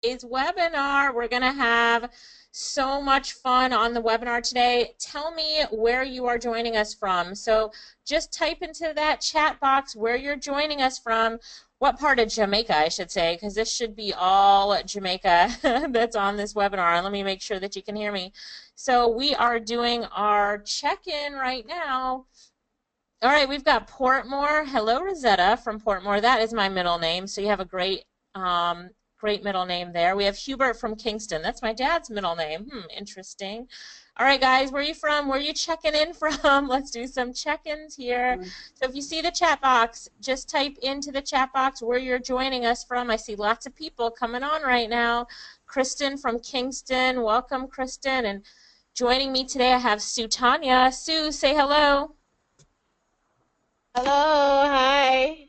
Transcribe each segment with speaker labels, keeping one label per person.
Speaker 1: today's webinar. We're going to have so much fun on the webinar today. Tell me where you are joining us from. So just type into that chat box where you're joining us from. What part of Jamaica, I should say, because this should be all Jamaica that's on this webinar. Let me make sure that you can hear me. So we are doing our check-in right now. All right, we've got Portmore. Hello, Rosetta from Portmore. That is my middle name, so you have a great middle name there. We have Hubert from Kingston. That's my dad's middle name. Interesting. All right, guys, where are you from? Where are you checking in from? Let's do some check-ins here. So if you see the chat box, just type into the chat box where you're joining us from. I see lots of people coming on right now. Kristen from Kingston. Welcome, Kristen. And joining me today, I have Sue Tanya. Sue, say hello.
Speaker 2: Hello, hi.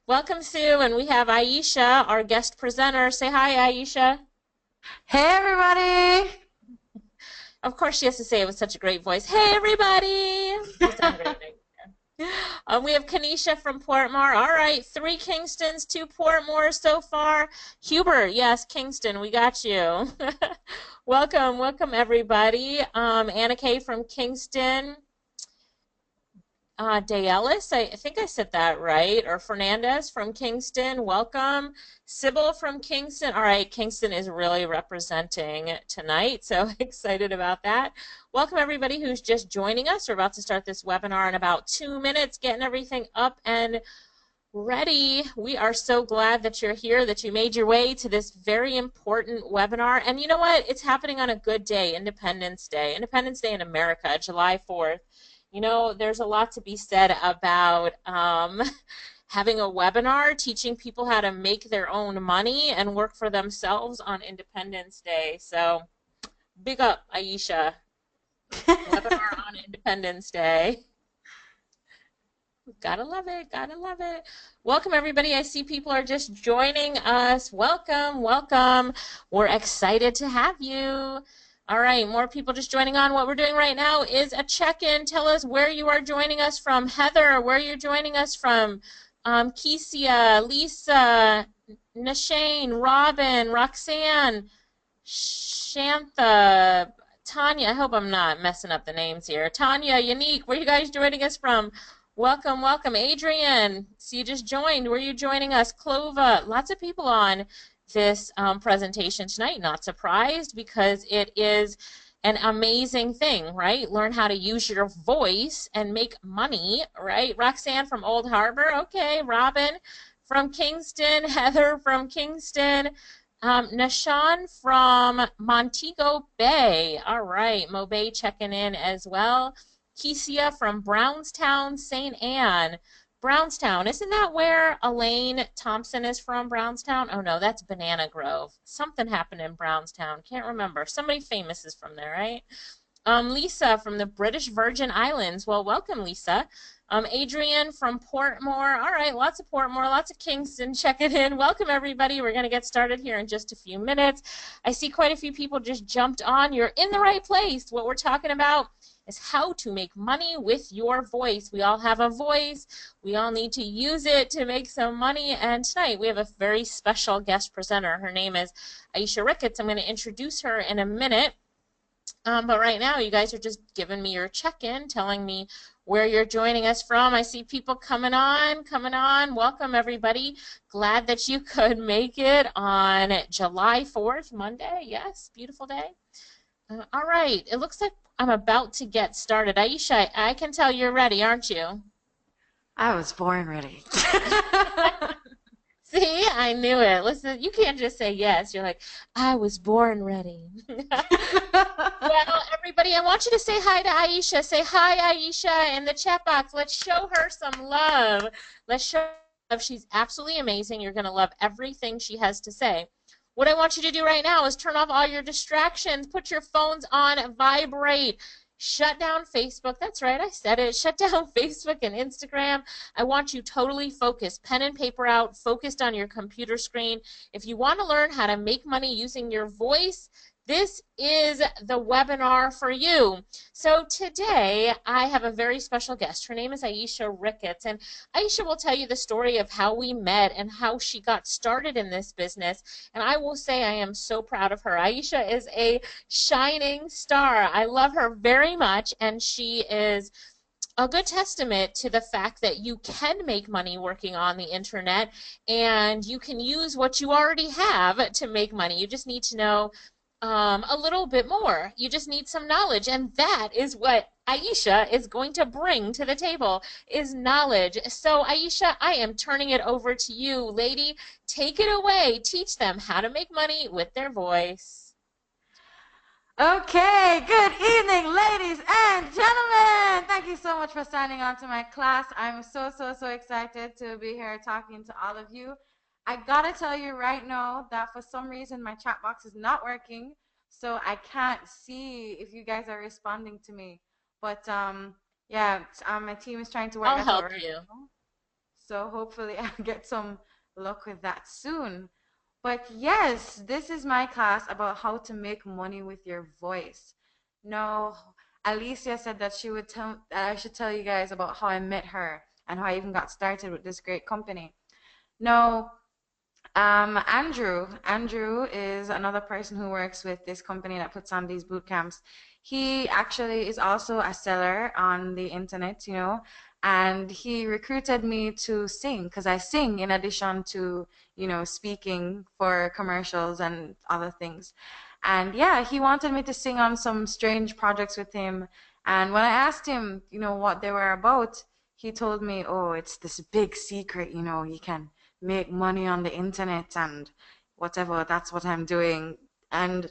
Speaker 1: Welcome, Sue, and we have Aisha, our guest presenter. Say hi, Aisha.
Speaker 2: Hey, everybody.
Speaker 1: Of course, she has to say it with such a great voice. Hey, everybody. You sound great. We have Kanisha from Portmore. All right, 3 Kingstons, 2 Portmores so far. Hubert, yes, Kingston, we got you. Welcome, welcome, everybody. Anna Kay from Kingston. Dayelis, I think I said that right, or Fernandez from Kingston, welcome. Sybil from Kingston, all right, Kingston is really representing tonight, so excited about that. Welcome everybody who's just joining us. We're about to start this webinar in about 2 minutes, getting everything up and ready. We are so glad that you're here, that you made your way to this very important webinar, and you know what, it's happening on a good day, Independence Day in America, July 4th. You know, there's a lot to be said about having a webinar, teaching people how to make their own money and work for themselves on Independence Day. So, big up, Aisha. Webinar on Independence Day. Gotta love it, gotta love it. Welcome, everybody. I see people are just joining us. Welcome, welcome. We're excited to have you. All right, more people just joining on. What we're doing right now is a check-in. Tell us where you are joining us from. Heather, where you're joining us from. Kesia, Lisa, Nashane, Robin, Roxanne, Shantha, Tanya. I hope I'm not messing up the names here. Tanya, Unique, where you guys joining us from? Welcome, welcome. Adrian, so you just joined. Where are you joining us? Clova, lots of people on this presentation tonight. Not surprised, because it is an amazing thing, right? Learn how to use your voice and make money, right? Roxanne from Old Harbor, okay. Robin from Kingston, Heather from Kingston, Nashawn from Montego Bay, all right. Mo Bay checking in as well. Kesia from Brownstown, St. Anne. Brownstown, isn't that where Elaine Thompson is from, Brownstown? Oh no, that's Banana Grove. Something happened in Brownstown, can't remember. Somebody famous is from there, right? Lisa from the British Virgin Islands. Well, welcome, Lisa. Adrian from Portmore. All right, lots of Portmore, lots of Kingston checking in. Welcome, everybody. We're going to get started here in just a few minutes. I see quite a few people just jumped on. You're in the right place. What we're talking about is how to make money with your voice. We all have a voice. We all need to use it to make some money. And tonight we have a very special guest presenter. Her name is Aisha Ricketts. I'm going to introduce her in a minute. But right now you guys are just giving me your check-in, telling me where you're joining us from. I see people coming on, coming on. Welcome, everybody. Glad that you could make it on July 4th, Monday. Yes, beautiful day. All right, it looks like I'm about to get started. Aisha, I can tell you're ready, aren't you?
Speaker 2: I was born ready.
Speaker 1: See, I knew it. Listen, you can't just say yes. You're like, I was born ready. Well, everybody, I want you to say hi to Aisha. Say hi, Aisha, in the chat box. Let's show her some love. Let's show her love. She's absolutely amazing. You're going to love everything she has to say. What I want you to do right now is turn off all your distractions. Put your phones on vibrate. Shut down Facebook. That's right, I said it. Shut down Facebook and Instagram. I want you totally focused, pen and paper out, focused on your computer screen. If you want to learn how to make money using your voice, this is the webinar for you. So today I have a very special guest. Her name is Aisha Ricketts, and Aisha will tell you the story of how we met and how she got started in this business. And I will say I am so proud of her. Aisha is a shining star. I love her very much, and she is a good testament to the fact that you can make money working on the internet and you can use what you already have to make money. You just need to know a little bit more. You just need some knowledge, and that is what Aisha is going to bring to the table is knowledge. So Aisha, I am turning it over to you, lady. Take it away. Teach them how to make money with their voice.
Speaker 2: Okay, good evening, ladies and gentlemen. Thank you so much for signing on to my class. I'm so excited to be here talking to all of you. I gotta tell you right now that for some reason my chat box is not working, so I can't see if you guys are responding to me. But yeah, my team is trying to work
Speaker 1: I'll
Speaker 2: that out
Speaker 1: help
Speaker 2: right
Speaker 1: you.
Speaker 2: now. So hopefully I'll get some luck with that soon. But yes, this is my class about how to make money with your voice. Now, Alicia said that she would tell that I should tell you guys about how I met her and how I even got started with this great company. Now, Andrew is another person who works with this company that puts on these boot camps. He actually is also a seller on the internet, and he recruited me to sing because I sing in addition to, speaking for commercials and other things. And yeah, he wanted me to sing on some strange projects with him. And when I asked him, what they were about, he told me, oh, it's this big secret, you can make money on the internet and whatever. That's what I'm doing. And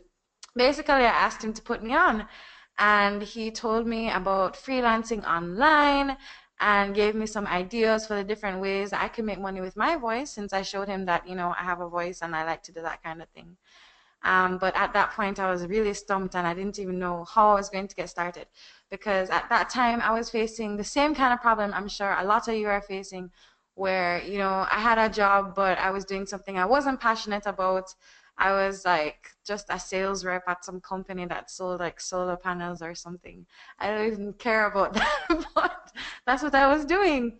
Speaker 2: basically, I asked him to put me on, and he told me about freelancing online and gave me some ideas for the different ways I can make money with my voice since I showed him that, I have a voice and I like to do that kind of thing. But at that point, I was really stumped and I didn't even know how I was going to get started because at that time I was facing the same kind of problem I'm sure a lot of you are facing, where, I had a job, but I was doing something I wasn't passionate about. I was like just a sales rep at some company that sold like solar panels or something. I don't even care about that, but that's what I was doing.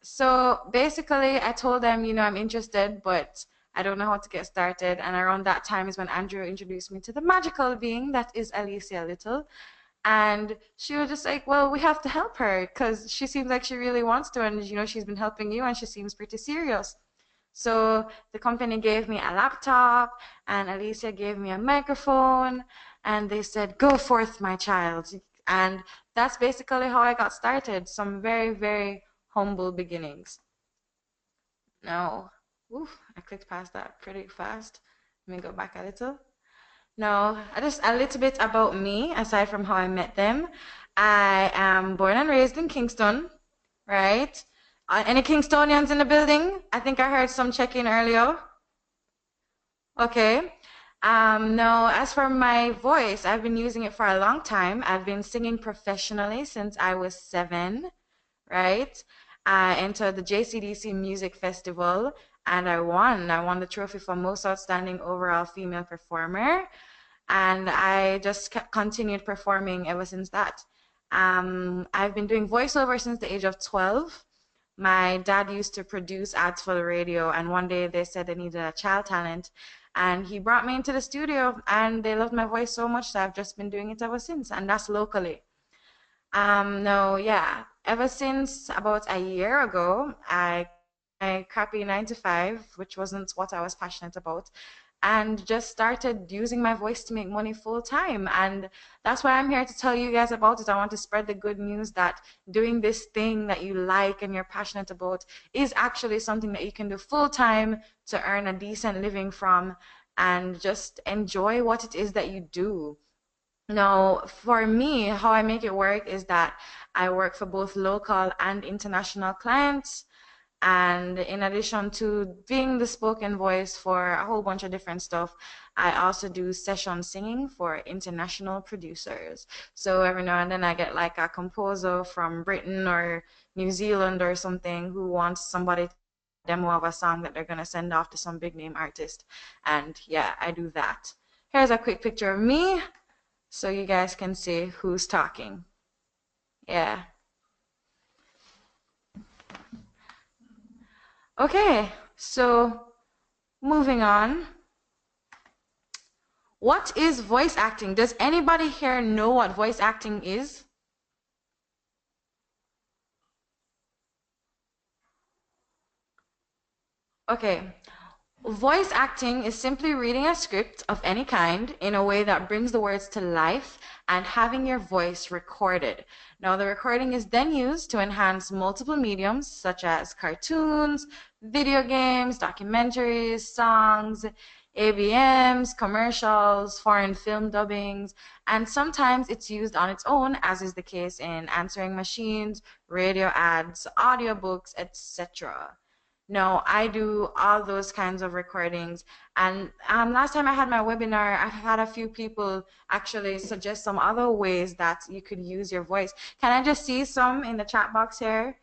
Speaker 2: So basically, I told them, I'm interested, but I don't know how to get started. And around that time is when Andrew introduced me to the magical being that is Alicia Little. And she was just like, well, we have to help her because she seems like she really wants to. And, she's been helping you and she seems pretty serious. So the company gave me a laptop and Alicia gave me a microphone and they said, go forth, my child. And that's basically how I got started. Some very humble beginnings. Now, oof, I clicked past that pretty fast. Let me go back a little. No, just a little bit about me, aside from how I met them. I am born and raised in Kingston, right? Any Kingstonians in the building? I think I heard some check-in earlier. Okay. No, as for my voice, I've been using it for a long time. I've been singing professionally since I was 7, right? I entered the JCDC Music Festival and I won. I won the trophy for Most Outstanding Overall Female Performer. And I just continued performing ever since that. I've been doing voiceover since the age of 12. My dad used to produce ads for the radio, and one day they said they needed a child talent, and he brought me into the studio, and they loved my voice so much that I've just been doing it ever since, and that's locally. No, yeah. Ever since about a year ago, I crappy 9 to 5, which wasn't what I was passionate about, and just started using my voice to make money full time. And that's why I'm here to tell you guys about it. I want to spread the good news that doing this thing that you like and you're passionate about is actually something that you can do full time to earn a decent living from and just enjoy what it is that you do. Now, for me, how I make it work is that I work for both local and international clients. And in addition to being the spoken voice for a whole bunch of different stuff, I also do session singing for international producers. So every now and then I get like a composer from Britain or New Zealand or something who wants somebody to demo of a song that they're going to send off to some big name artist. And yeah, I do that. Here's a quick picture of me so you guys can see who's talking. Yeah. Okay, so moving on. What is voice acting? Does anybody here know what voice acting is? Okay, voice acting is simply reading a script of any kind in a way that brings the words to life and having your voice recorded. Now, the recording is then used to enhance multiple mediums such as cartoons, video games, documentaries, songs, ABMs, commercials, foreign film dubbings, and sometimes it's used on its own, as is the case in answering machines, radio ads, audiobooks, etc. No, I do all those kinds of recordings. And last time I had my webinar, I had a few people actually suggest some other ways that you could use your voice. Can I just see some in the chat box here?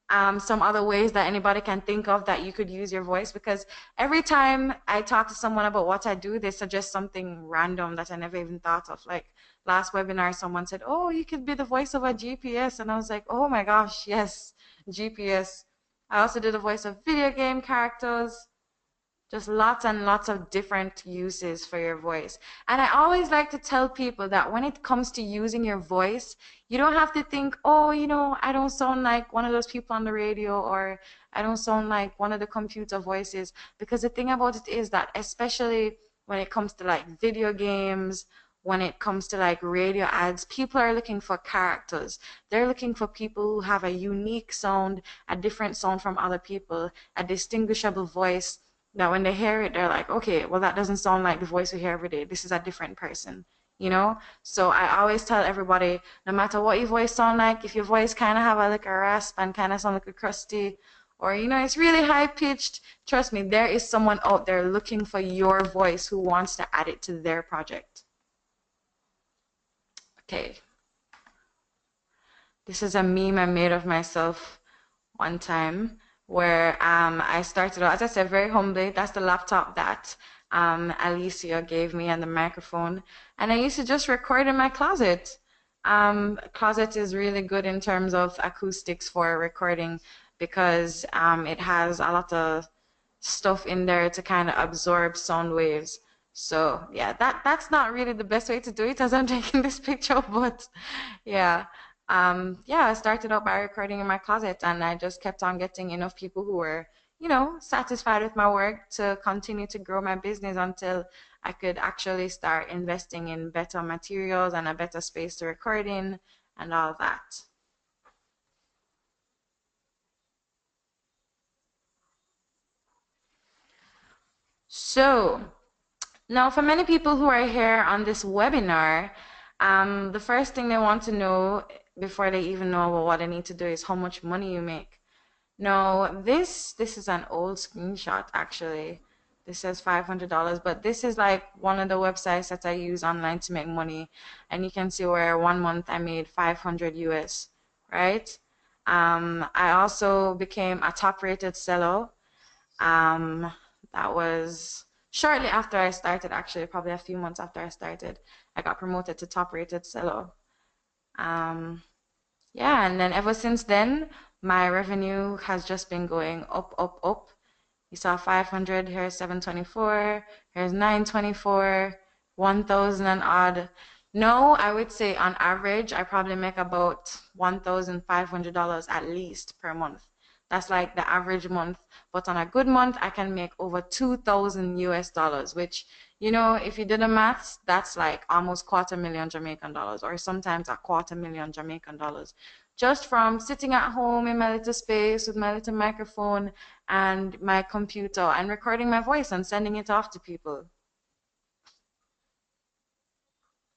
Speaker 2: Some other ways that anybody can think of that you could use your voice, because every time I talk to someone about what I do, they suggest something random that I never even thought of. Like last webinar, someone said, "Oh, you could be the voice of a GPS," and I was like, "Oh my gosh, yes, GPS." I also did the voice of video game characters. Just lots and lots of different uses for your voice. And I always like to tell people that when it comes to using your voice, you don't have to think, oh, I don't sound like one of those people on the radio, or I don't sound like one of the computer voices. Because the thing about it is that, especially when it comes to like video games, when it comes to like radio ads, people are looking for characters. They're looking for people who have a unique sound, a different sound from other people, a distinguishable voice that when they hear it, they're like, okay, well, that doesn't sound like the voice we hear every day. This is a different person, you know? So I always tell everybody, no matter what your voice sound like, if your voice kind of have like a rasp and kind of sound like a crusty, or, it's really high pitched, trust me, there is someone out there looking for your voice who wants to add it to their project. Okay. This is a meme I made of myself one time where I started out, as I said, very humbly. That's the laptop that Alicia gave me and the microphone. And I used to just record in my closet. Closet is really good in terms of acoustics for recording because it has a lot of stuff in there to kind of absorb sound waves. So yeah, that's not really the best way to do it as I'm taking this picture, but yeah. Yeah, I started out by recording in my closet, and I just kept on getting enough people who were, satisfied with my work to continue to grow my business until I could actually start investing in better materials and a better space to record in and all that. So, now for many people who are here on this webinar, the first thing they want to know before they even know about what they need to do is how much money you make. No, this is an old screenshot actually. This says $500, but this is like one of the websites that I use online to make money, and you can see where 1 month I made 500 US, right? I also became a top-rated seller. Um, that was shortly after I started, actually, probably a few months after I started. I got promoted to top-rated seller. Um, yeah, and then ever since then, my revenue has just been going up, up, up. You saw 500, here's 724, here's 924, 1,000 and odd. No, I would say on average, I probably make about $1,500 at least per month. That's like the average month. But on a good month, I can make over 2,000 US dollars, which, if you did the maths, that's like almost $250,000 Jamaican dollars, or sometimes a $250,000 Jamaican dollars, just from sitting at home in my little space with my little microphone and my computer and recording my voice and sending it off to people.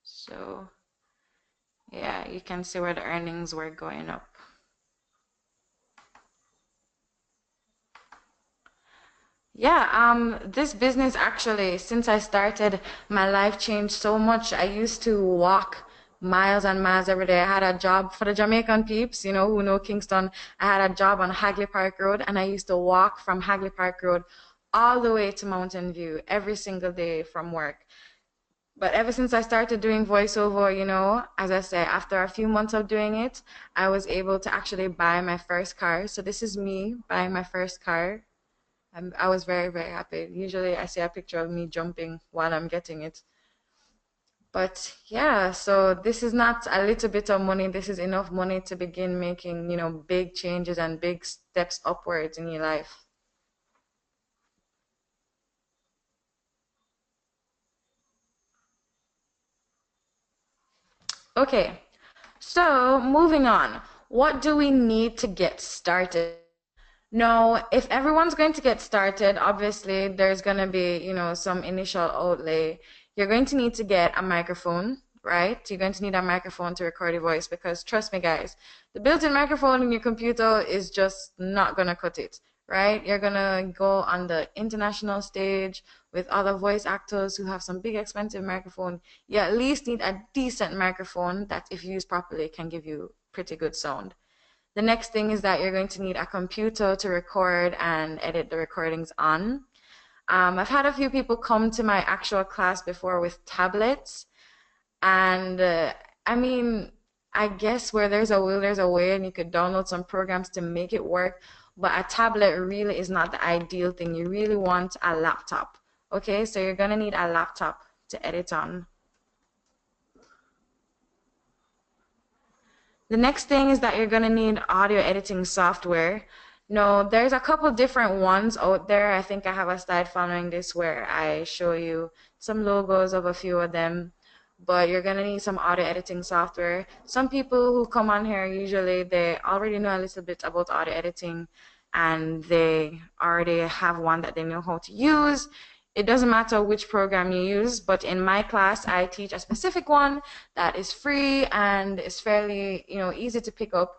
Speaker 2: So, yeah, you can see where the earnings were going up. Yeah, this business actually, since I started, my life changed so much. I used to walk miles and miles every day. I had a job for the Jamaican peeps, who know Kingston. I had a job on Hagley Park Road, and I used to walk from Hagley Park Road all the way to Mountain View every single day from work. But ever since I started doing voiceover, as I say, after a few months of doing it, I was able to actually buy my first car. So this is me buying my first car. I was very, very happy. Usually I see a picture of me jumping while I'm getting it. But yeah, so this is not a little bit of money. This is enough money to begin making, big changes and big steps upwards in your life. Okay, so moving on. What do we need to get started? No, if everyone's going to get started, obviously there's going to be, some initial outlay. You're going to need to get a microphone, right? You're going to need a microphone to record your voice because trust me, guys, the built-in microphone in your computer is just not going to cut it, right? You're going to go on the international stage with other voice actors who have some big expensive microphone. You at least need a decent microphone that, if used properly, can give you pretty good sound. The next thing is that you're going to need a computer to record and edit the recordings on. I've had a few people come to my actual class before with tablets, and I mean, I guess where there's a will, there's a way, and you could download some programs to make it work. But a tablet really is not the ideal thing. You really want a laptop. Okay, so you're gonna need a laptop to edit on. The next thing is that you're going to need audio editing software. No, there's a couple different ones out there. I think I have a slide following this where I show you some logos of a few of them, but you're going to need some audio editing software. Some people who come on here, usually they already know a little bit about audio editing and they already have one that they know how to use. It doesn't matter which program you use, but in my class, I teach a specific one that is free and is fairly, easy to pick up.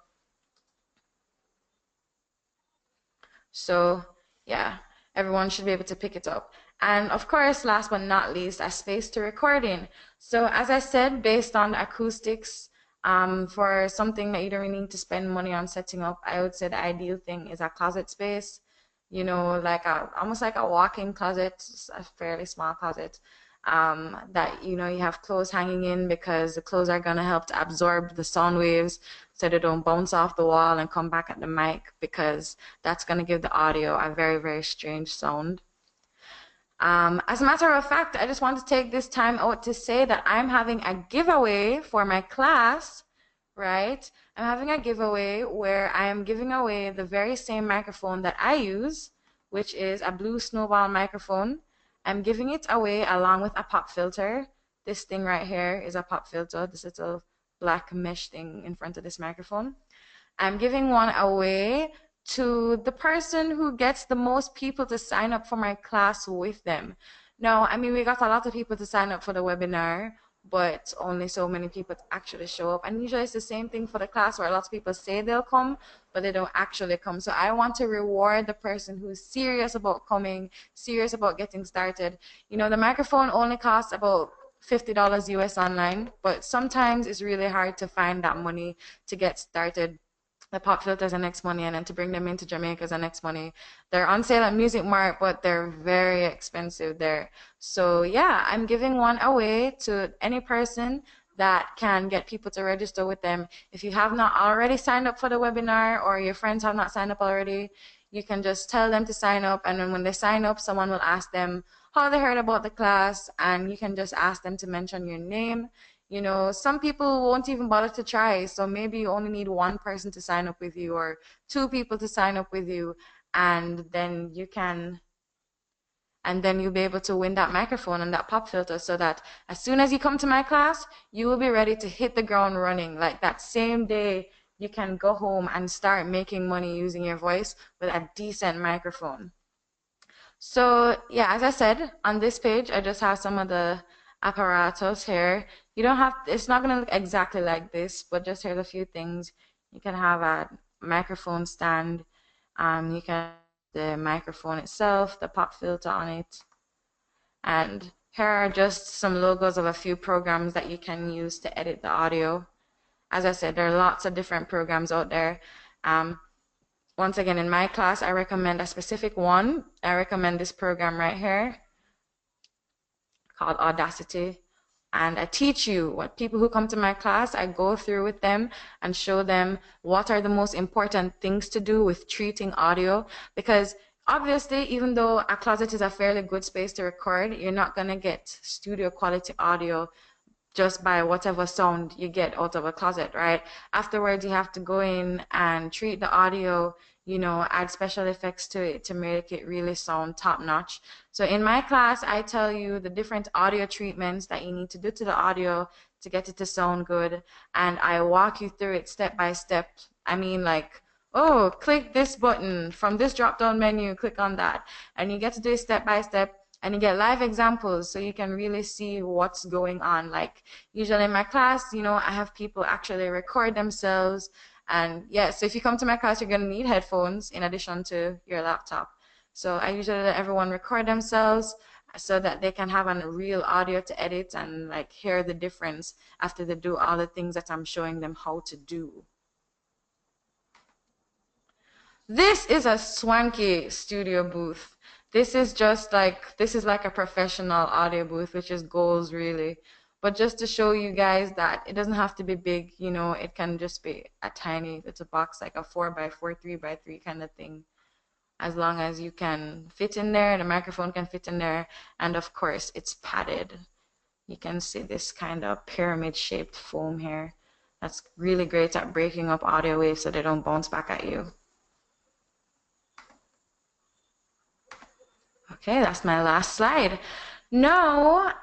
Speaker 2: So yeah, everyone should be able to pick it up. And of course, last but not least, a space to record in. So as I said, based on the acoustics, for something that you don't really need to spend money on setting up, I would say the ideal thing is a closet space, like almost like a walk-in closet, a fairly small closet, that, you have clothes hanging in because the clothes are going to help to absorb the sound waves so they don't bounce off the wall and come back at the mic because that's going to give the audio a very, very strange sound. As a matter of fact, I just want to take this time out to say that I'm having a giveaway for my class, right? I'm having a giveaway where I am giving away the very same microphone that I use, which is a blue snowball microphone. I'm giving it away along with a pop filter. This thing right here is a pop filter, this little black mesh thing in front of this microphone. I'm giving one away to the person who gets the most people to sign up for my class with them. Now, I mean, we got a lot of people to sign up for the webinar, but only so many people actually show up. And usually it's the same thing for the class where a lot of people say they'll come, but they don't actually come. So I want to reward the person who's serious about coming, serious about getting started. The microphone only costs about $50 US online, but sometimes it's really hard to find that money to get started. The pop filters are next money, and then to bring them into Jamaica is the next money. They're on sale at Music Mart, but they're very expensive there. So yeah, I'm giving one away to any person that can get people to register with them. If you have not already signed up for the webinar or your friends have not signed up already, you can just tell them to sign up, and then when they sign up, someone will ask them how they heard about the class, and you can just ask them to mention your name. Some people won't even bother to try, so maybe you only need one person to sign up with you or two people to sign up with you, and then you'll be able to win that microphone and that pop filter so that as soon as you come to my class, you will be ready to hit the ground running. Like that same day, you can go home and start making money using your voice with a decent microphone. So yeah, as I said, on this page, I just have some of the apparatus here. You don't have, it's not going to look exactly like this, but just here's a few things. You can have a microphone stand. You can have the microphone itself, the pop filter on it. And here are just some logos of a few programs that you can use to edit the audio. As I said, there are lots of different programs out there. Once again, in my class, I recommend a specific one. I recommend this program right here called Audacity. and I teach you what people who come to my class, I go through with them and show them what are the most important things to do with treating audio. Because obviously, even though a closet is a fairly good space to record, you're not going to get studio quality audio just by whatever sound you get out of a closet, right? Afterwards, you have to go in and treat the audio, add special effects to it to make it really sound top notch. So in my class, I tell you the different audio treatments that you need to do to the audio to get it to sound good, and I walk you through it step by step. I mean, like, oh, click this button from this drop down menu, click on that. And you get to do it step by step, and you get live examples so you can really see what's going on. Like usually in my class, I have people actually record themselves. And yeah, so if you come to my class, you're going to need headphones in addition to your laptop. So I usually let everyone record themselves so that they can have a real audio to edit and like hear the difference after they do all the things that I'm showing them how to do. This is a swanky studio booth. This is like a professional audio booth, which is goals really. But just to show you guys that it doesn't have to be big, it can just be a tiny little box, like a 4x4, 3x3 kind of thing. As long as you can fit in there, the microphone can fit in there, and of course it's padded. You can see this kind of pyramid shaped foam here. That's really great at breaking up audio waves so they don't bounce back at you. Okay, that's my last slide. Now,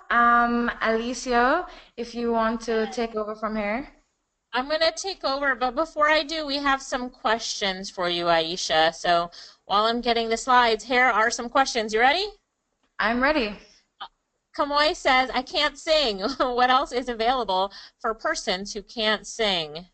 Speaker 2: Alicia, if you want to take over from here.
Speaker 1: I'm going to take over, but before I do, we have some questions for you, Aisha. So while I'm getting the slides, here are some questions. You ready?
Speaker 2: I'm ready.
Speaker 1: Kamoy says, I can't sing. What else is available for persons who can't sing?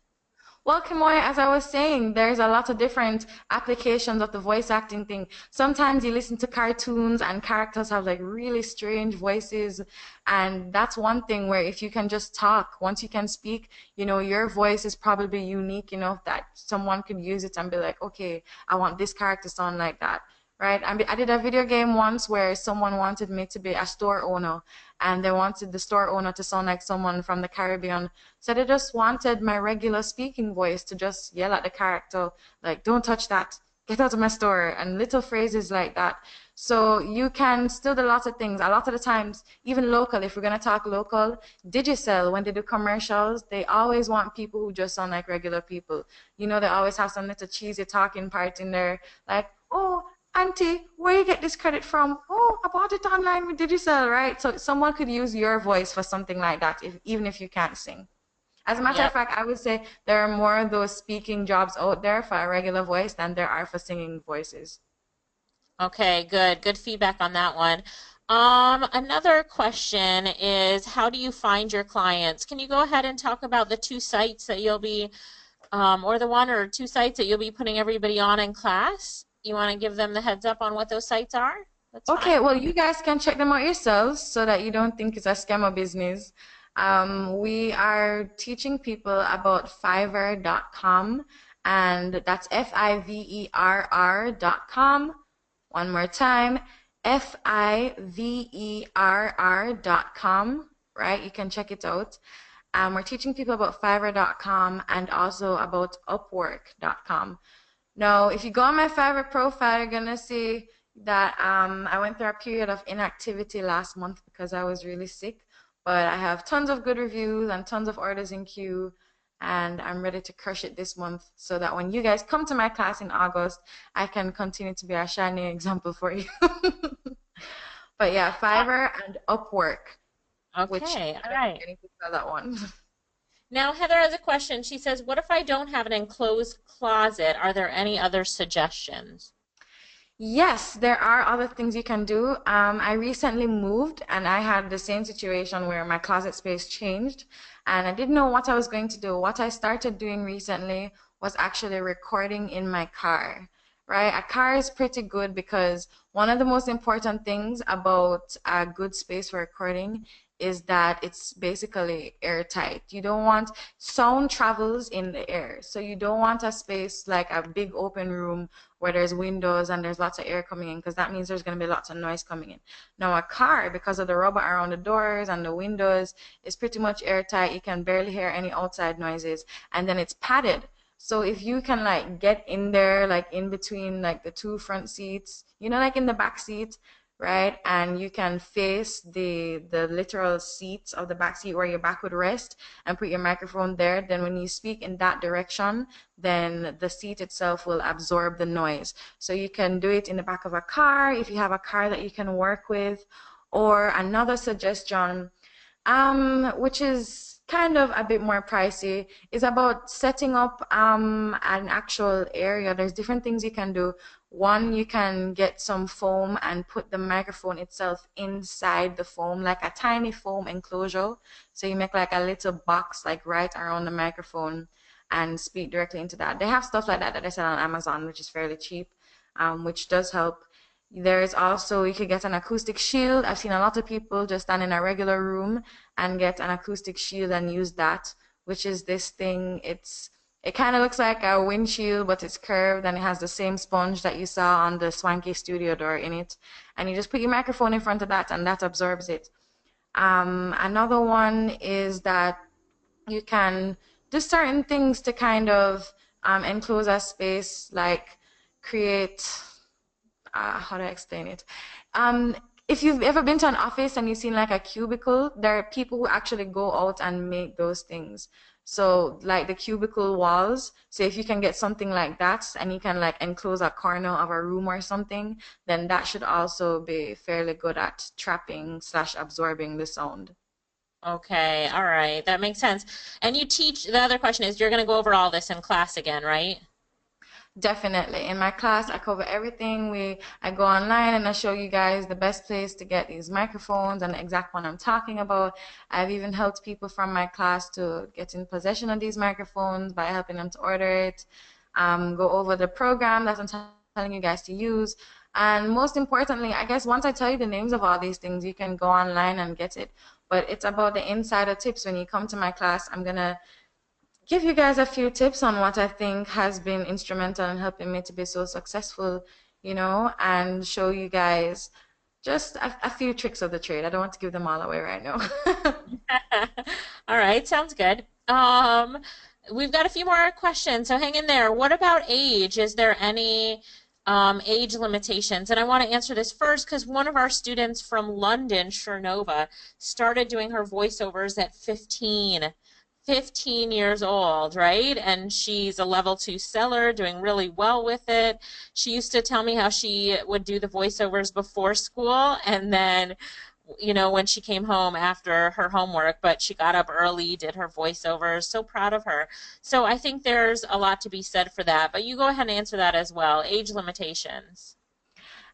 Speaker 2: Well, Kimoy, as I was saying, there's a lot of different applications of the voice acting thing. Sometimes you listen to cartoons and characters have like really strange voices. And that's one thing where if you can just talk, once you can speak, your voice is probably unique enough that someone could use it and be like, okay, I want this character to sound like that. Right? I did a video game once where someone wanted me to be a store owner, and they wanted the store owner to sound like someone from the Caribbean. So they just wanted my regular speaking voice to just yell at the character, like, don't touch that, get out of my store, and little phrases like that. So you can still do lots of things. A lot of the times, even local, if we're going to talk local, Digicel, when they do commercials, they always want people who just sound like regular people. They always have some little cheesy talking part in there, like, oh, Auntie, where you get this credit from? Oh, I bought it online with Digicel, right? So someone could use your voice for something like that, even if you can't sing. As a matter of
Speaker 1: Yep.
Speaker 2: fact, I would say there are more of those speaking jobs out there for a regular voice than there are for singing voices.
Speaker 1: Okay, good. Good feedback on that one. Another question is, how do you find your clients? Can you go ahead and talk about the two sites that you'll be, or the one or two sites that you'll be putting everybody on in class? You want to give them the heads up on what those sites are? That's fine.
Speaker 2: Okay, well, you guys can check them out yourselves so that you don't think it's a scammer business. We are teaching people about Fiverr.com, and that's Fiverr.com. One more time, Fiverr.com, right? You can check it out. We're teaching people about Fiverr.com and also about Upwork.com. Now, if you go on my Fiverr profile, you're gonna see that I went through a period of inactivity last month because I was really sick. But I have tons of good reviews and tons of orders in queue, and I'm ready to crush it this month so that when you guys come to my class in August, I can continue to be a shining example for you. But yeah, Fiverr and Upwork, which
Speaker 1: Okay,
Speaker 2: I
Speaker 1: all
Speaker 2: don't think
Speaker 1: right.
Speaker 2: any people know that one.
Speaker 1: Now, Heather has a question. She says, what if I don't have an enclosed closet? Are there any other suggestions?
Speaker 2: Yes, there are other things you can do. I recently moved and I had the same situation where my closet space changed and I didn't know what I was going to do. What I started doing recently was actually recording in my car, right? A car is pretty good because one of the most important things about a good space for recording is that it's basically airtight. You don't want sound travels in the air. So you don't want a space like a big open room where there's windows and there's lots of air coming in because that means there's going to be lots of noise coming in. Now a car, because of the rubber around the doors and the windows, is pretty much airtight. You can barely hear any outside noises, and then it's padded. So if you can like get in there, like in between like the two front seats, you know, like in the back seat, right? And you can face the literal seats of the back seat where your back would rest and put your microphone there. Then when you speak in that direction, then the seat itself will absorb the noise. So you can do it in the back of a car if you have a car that you can work with. Or another suggestion, which is kind of a bit more pricey, is about setting up an actual area. There's different things you can do. One, you can get some foam and put the microphone itself inside the foam, like a tiny foam enclosure. So you make like a little box like right around the microphone and speak directly into that. They have stuff like that that they sell on Amazon, which is fairly cheap, which does help. There's also, you could get an acoustic shield. I've seen a lot of people just stand in a regular room and get an acoustic shield and use that, which is this thing. It kind of looks like a windshield, but it's curved and it has the same sponge that you saw on the swanky studio door in it. And you just put your microphone in front of that and that absorbs it. Another one is that you can do certain things to kind of enclose a space, like create how do I explain it? Um, if you've ever been to an office and you've seen like a cubicle, there are people who actually go out and make those things. So like the cubicle walls. So if you can get something like that and you can like enclose a corner of a room or something, then that should also be fairly good at trapping slash absorbing the sound.
Speaker 1: Okay, all right, that makes sense. And you teach, the other question is, you're going to go over all this in class again, right?
Speaker 2: Definitely. In my class, I cover everything. I go online and I show you guys the best place to get these microphones and the exact one I'm talking about. I've even helped people from my class to get in possession of these microphones by helping them to order it, go over the program that I'm telling you guys to use. And most importantly, I guess once I tell you the names of all these things, you can go online and get it. But it's about the insider tips. When you come to my class, I'm gonna give you guys a few tips on what I think has been instrumental in helping me to be so successful, and show you guys just a few tricks of the trade. I don't want to give them all away right now.
Speaker 1: All right, sounds good. We've got a few more questions, so hang in there. What about age? Is there any age limitations? And I want to answer this first because one of our students from London, Shernova, started doing her voiceovers at 15 years old, right? And she's a level 2 seller, doing really well with it. She used to tell me how she would do the voiceovers before school and then, when she came home after her homework, but she got up early, did her voiceovers. So proud of her. So I think there's a lot to be said for that, but you go ahead and answer that as well. Age limitations.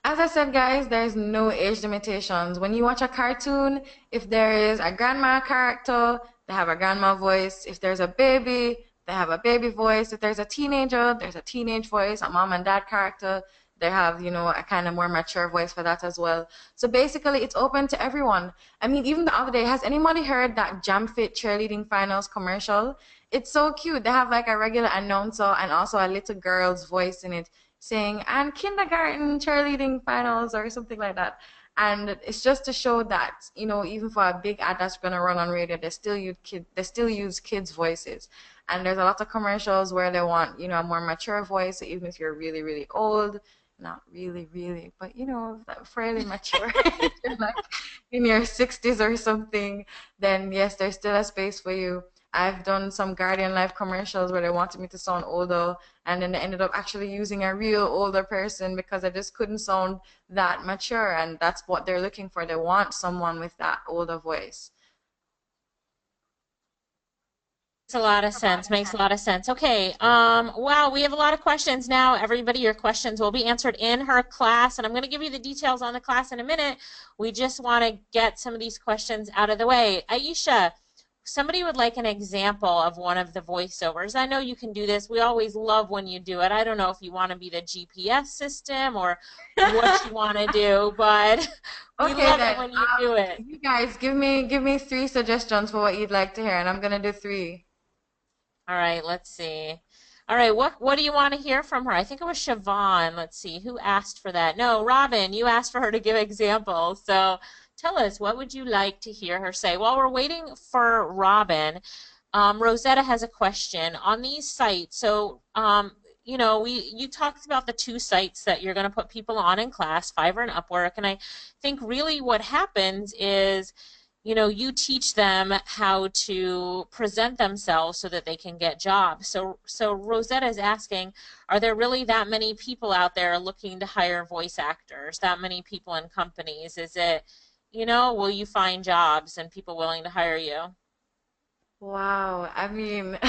Speaker 2: As I said, guys, there's no age limitations. When you watch a cartoon, if there is a grandma character, they have a grandma voice. If there's a baby, they have a baby voice. If there's a teenager, there's a teenage voice. A mom and dad character, they have, a kind of more mature voice for that as well. So basically, it's open to everyone. I mean, even the other day, has anybody heard that Jam Fit cheerleading finals commercial? It's so cute. They have like a regular announcer and also a little girl's voice in it saying, and kindergarten cheerleading finals or something like that. And it's just to show that, even for a big ad that's gonna run on radio, they still use kids' voices. And there's a lot of commercials where they want, a more mature voice, so even if you're really, really old, not really, really, but fairly mature, like in your 60s or something, then yes, there's still a space for you. I've done some Guardian Life commercials where they wanted me to sound older, and then they ended up actually using a real older person because I just couldn't sound that mature, and that's what they're looking for. They want someone with that older voice.
Speaker 1: Makes a lot of sense. Makes a lot of sense. Okay. Wow, we have a lot of questions now. Everybody, your questions will be answered in her class, and I'm going to give you the details on the class in a minute. We just want to get some of these questions out of the way. Aisha, somebody would like an example of one of the voiceovers. I know you can do this. We always love when you do it. I don't know if you want to be the GPS system or what you want to do, but we
Speaker 2: Okay
Speaker 1: love it
Speaker 2: then.
Speaker 1: when you do it.
Speaker 2: You guys give me three suggestions for what you'd like to hear, and I'm gonna do three.
Speaker 1: All right, let's see. All right, what do you want to hear from her? I think it was Siobhan. Let's see, who asked for that? No, Robin, you asked for her to give examples. So tell us, what would you like to hear her say? While we're waiting for Robin, Rosetta has a question on these sites. So, you talked about the two sites that you're going to put people on in class, Fiverr and Upwork, and I think really what happens is you teach them how to present themselves so that they can get jobs. So Rosetta is asking, are there really that many people out there looking to hire voice actors? That many people in companies? Is it, will you find jobs and people willing to hire you?
Speaker 2: Wow, I mean,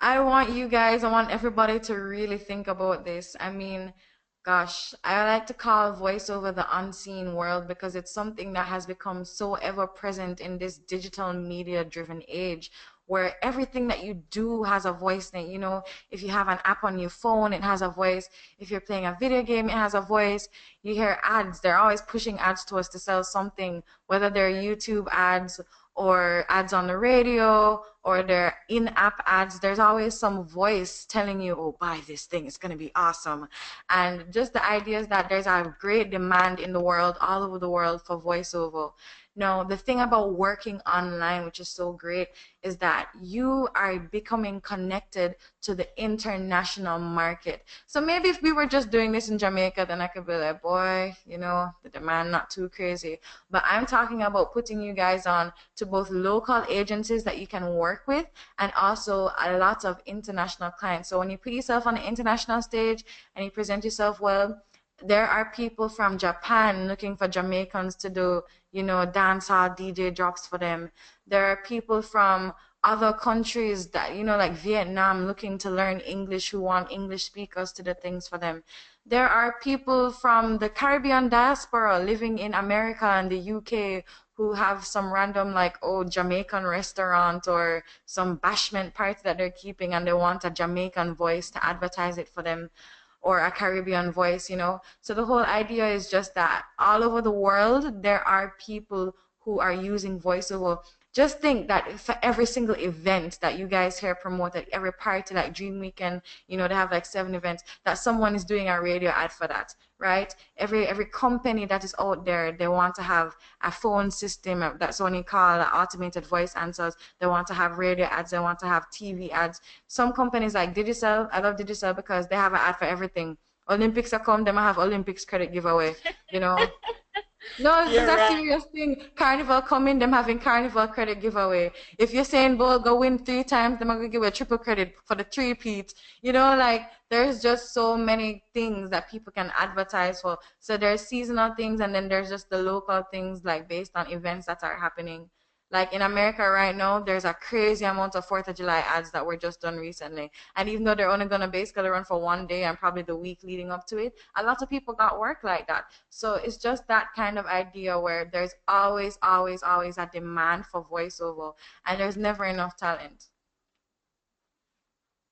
Speaker 2: I want everybody to really think about this. I mean, gosh, I like to call voiceover the unseen world because it's something that has become so ever present in this digital media driven age where everything that you do has a voice in it. If you have an app on your phone, it has a voice. If you're playing a video game, it has a voice. You hear ads, they're always pushing ads to us to sell something, whether they're YouTube ads or ads on the radio or their in-app ads, there's always some voice telling you, oh, buy this thing, it's going to be awesome. And just the idea is that there's a great demand in the world, all over the world, for voiceover. Now, the thing about working online, which is so great, is that you are becoming connected to the international market. So maybe if we were just doing this in Jamaica, then I could be like, boy, the demand not too crazy. But I'm talking about putting you guys on to both local agencies that you can work with and also a lot of international clients. So when you put yourself on the international stage and you present yourself well, there are people from Japan looking for Jamaicans to do, dancehall DJ drops for them. There are people from other countries that, like Vietnam looking to learn English who want English speakers to do things for them. There are people from the Caribbean diaspora living in America and the UK who have some random like Jamaican restaurant or some bashment party that they're keeping and they want a Jamaican voice to advertise it for them or a Caribbean voice. So the whole idea is just that all over the world there are people who are using voiceover. Just think that for every single event that you guys here promote, at every party like Dream Weekend, they have like 7 events, that someone is doing a radio ad for that, right? Every company that is out there, they want to have a phone system that's only called automated voice answers. They want to have radio ads. They want to have TV ads. Some companies like Digicel, I love Digicel because they have an ad for everything. Olympics are come, they might have Olympics credit giveaway, you know. No, it's
Speaker 1: You're
Speaker 2: a
Speaker 1: right.
Speaker 2: serious thing. Carnival coming, them having carnival credit giveaway. If you're saying bowl go win 3 times, them are gonna give you a triple credit for the three peat. Like there's just so many things that people can advertise for. So there's seasonal things and then there's just the local things like based on events that are happening. Like in America right now, there's a crazy amount of 4th of July ads that were just done recently. And even though they're only gonna basically run for one day and probably the week leading up to it, a lot of people got work like that. So it's just that kind of idea where there's always, always, always a demand for voiceover, and there's never enough talent.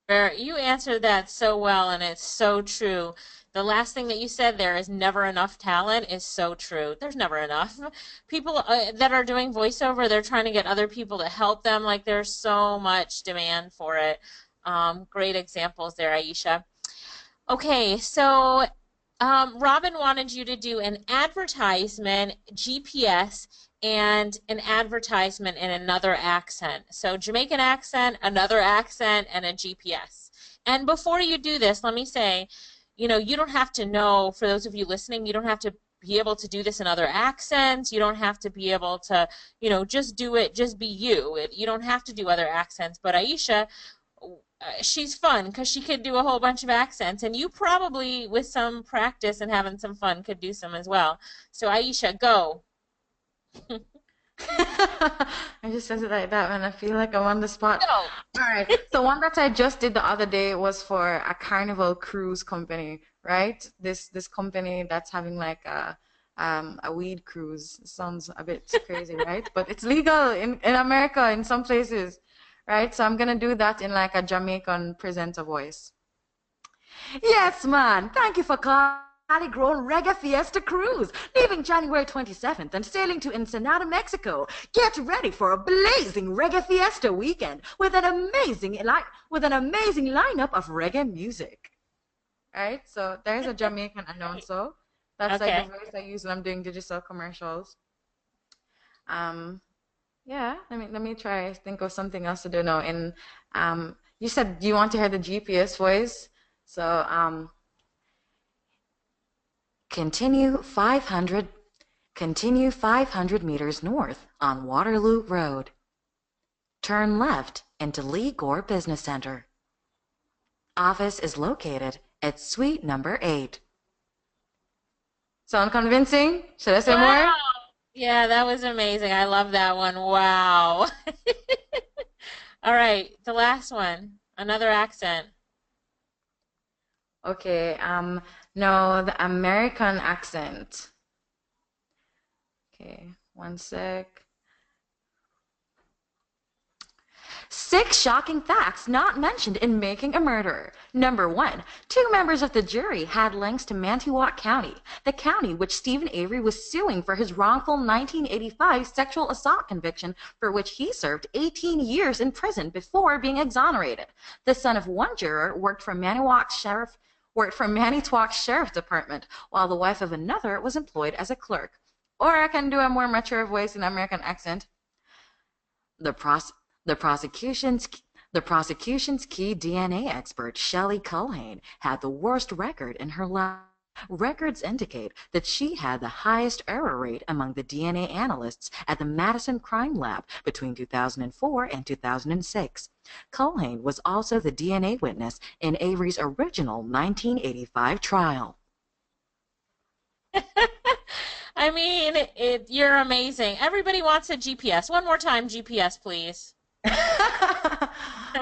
Speaker 1: You answered that so well, and it's so true. The last thing that you said there is never enough talent is so true. There's never enough. People that are doing voiceover, they're trying to get other people to help them. Like there's so much demand for it. Great examples there, Aisha. Okay, so Robin wanted you to do an advertisement, GPS, and an advertisement in another accent. So Jamaican accent, another accent, and a GPS. And before you do this, let me say, you don't have to know, for those of you listening, you don't have to be able to do this in other accents. You don't have to be able to, just do it, just be you. You don't have to do other accents. But Aisha, she's fun because she could do a whole bunch of accents, and you probably, with some practice and having some fun, could do some as well. So Aisha, go.
Speaker 2: I just said it like that, and I feel like I'm on the spot.
Speaker 1: Go.
Speaker 2: All right. So one that I just did the other day was for a Carnival cruise company, right? This company that's having like a weed cruise. Sounds a bit crazy, right? But it's legal in America in some places, right? So I'm gonna do that in like a Jamaican presenter voice. Yes, man. Thank you for calling Valley Grown Reggae Fiesta Cruise, leaving January 27th and sailing to Ensenada, Mexico. Get ready for a blazing Reggae Fiesta weekend with an amazing lineup of reggae music. Right? So there's a Jamaican announcer. That's like the
Speaker 1: Okay.
Speaker 2: voice I use when I'm doing digital commercials. Um, yeah, let me try think of something else to do now. In you said you want to hear the GPS voice. So continue 500 continue 500 meters north on Waterloo Road. Turn left into Lee Gore Business Center. Office is located at suite number 8. Sound convincing? Should I say more?
Speaker 1: Wow. Yeah, that was amazing. I love that one. Wow. All right, the last one. Another accent.
Speaker 2: Okay, no, the American accent. Okay, one sec. 6 shocking facts not mentioned in Making a Murderer. Number 1. 2 members of the jury had links to Manitowoc County, the county which Stephen Avery was suing for his wrongful 1985 sexual assault conviction for which he served 18 years in prison before being exonerated. The son of one juror worked for Manitowoc Sheriff Department, while the wife of another was employed as a clerk. Or I can do a more mature voice in American accent. The pros the prosecution's the prosecution's key DNA expert, Shelley Culhane, had the worst record in her lab. Records indicate that she had the highest error rate among the DNA analysts at the Madison Crime Lab between 2004 and 2006. Culhane was also the DNA witness in Avery's original 1985 trial.
Speaker 1: I mean, you're amazing. Everybody wants a GPS. One more time, GPS, please.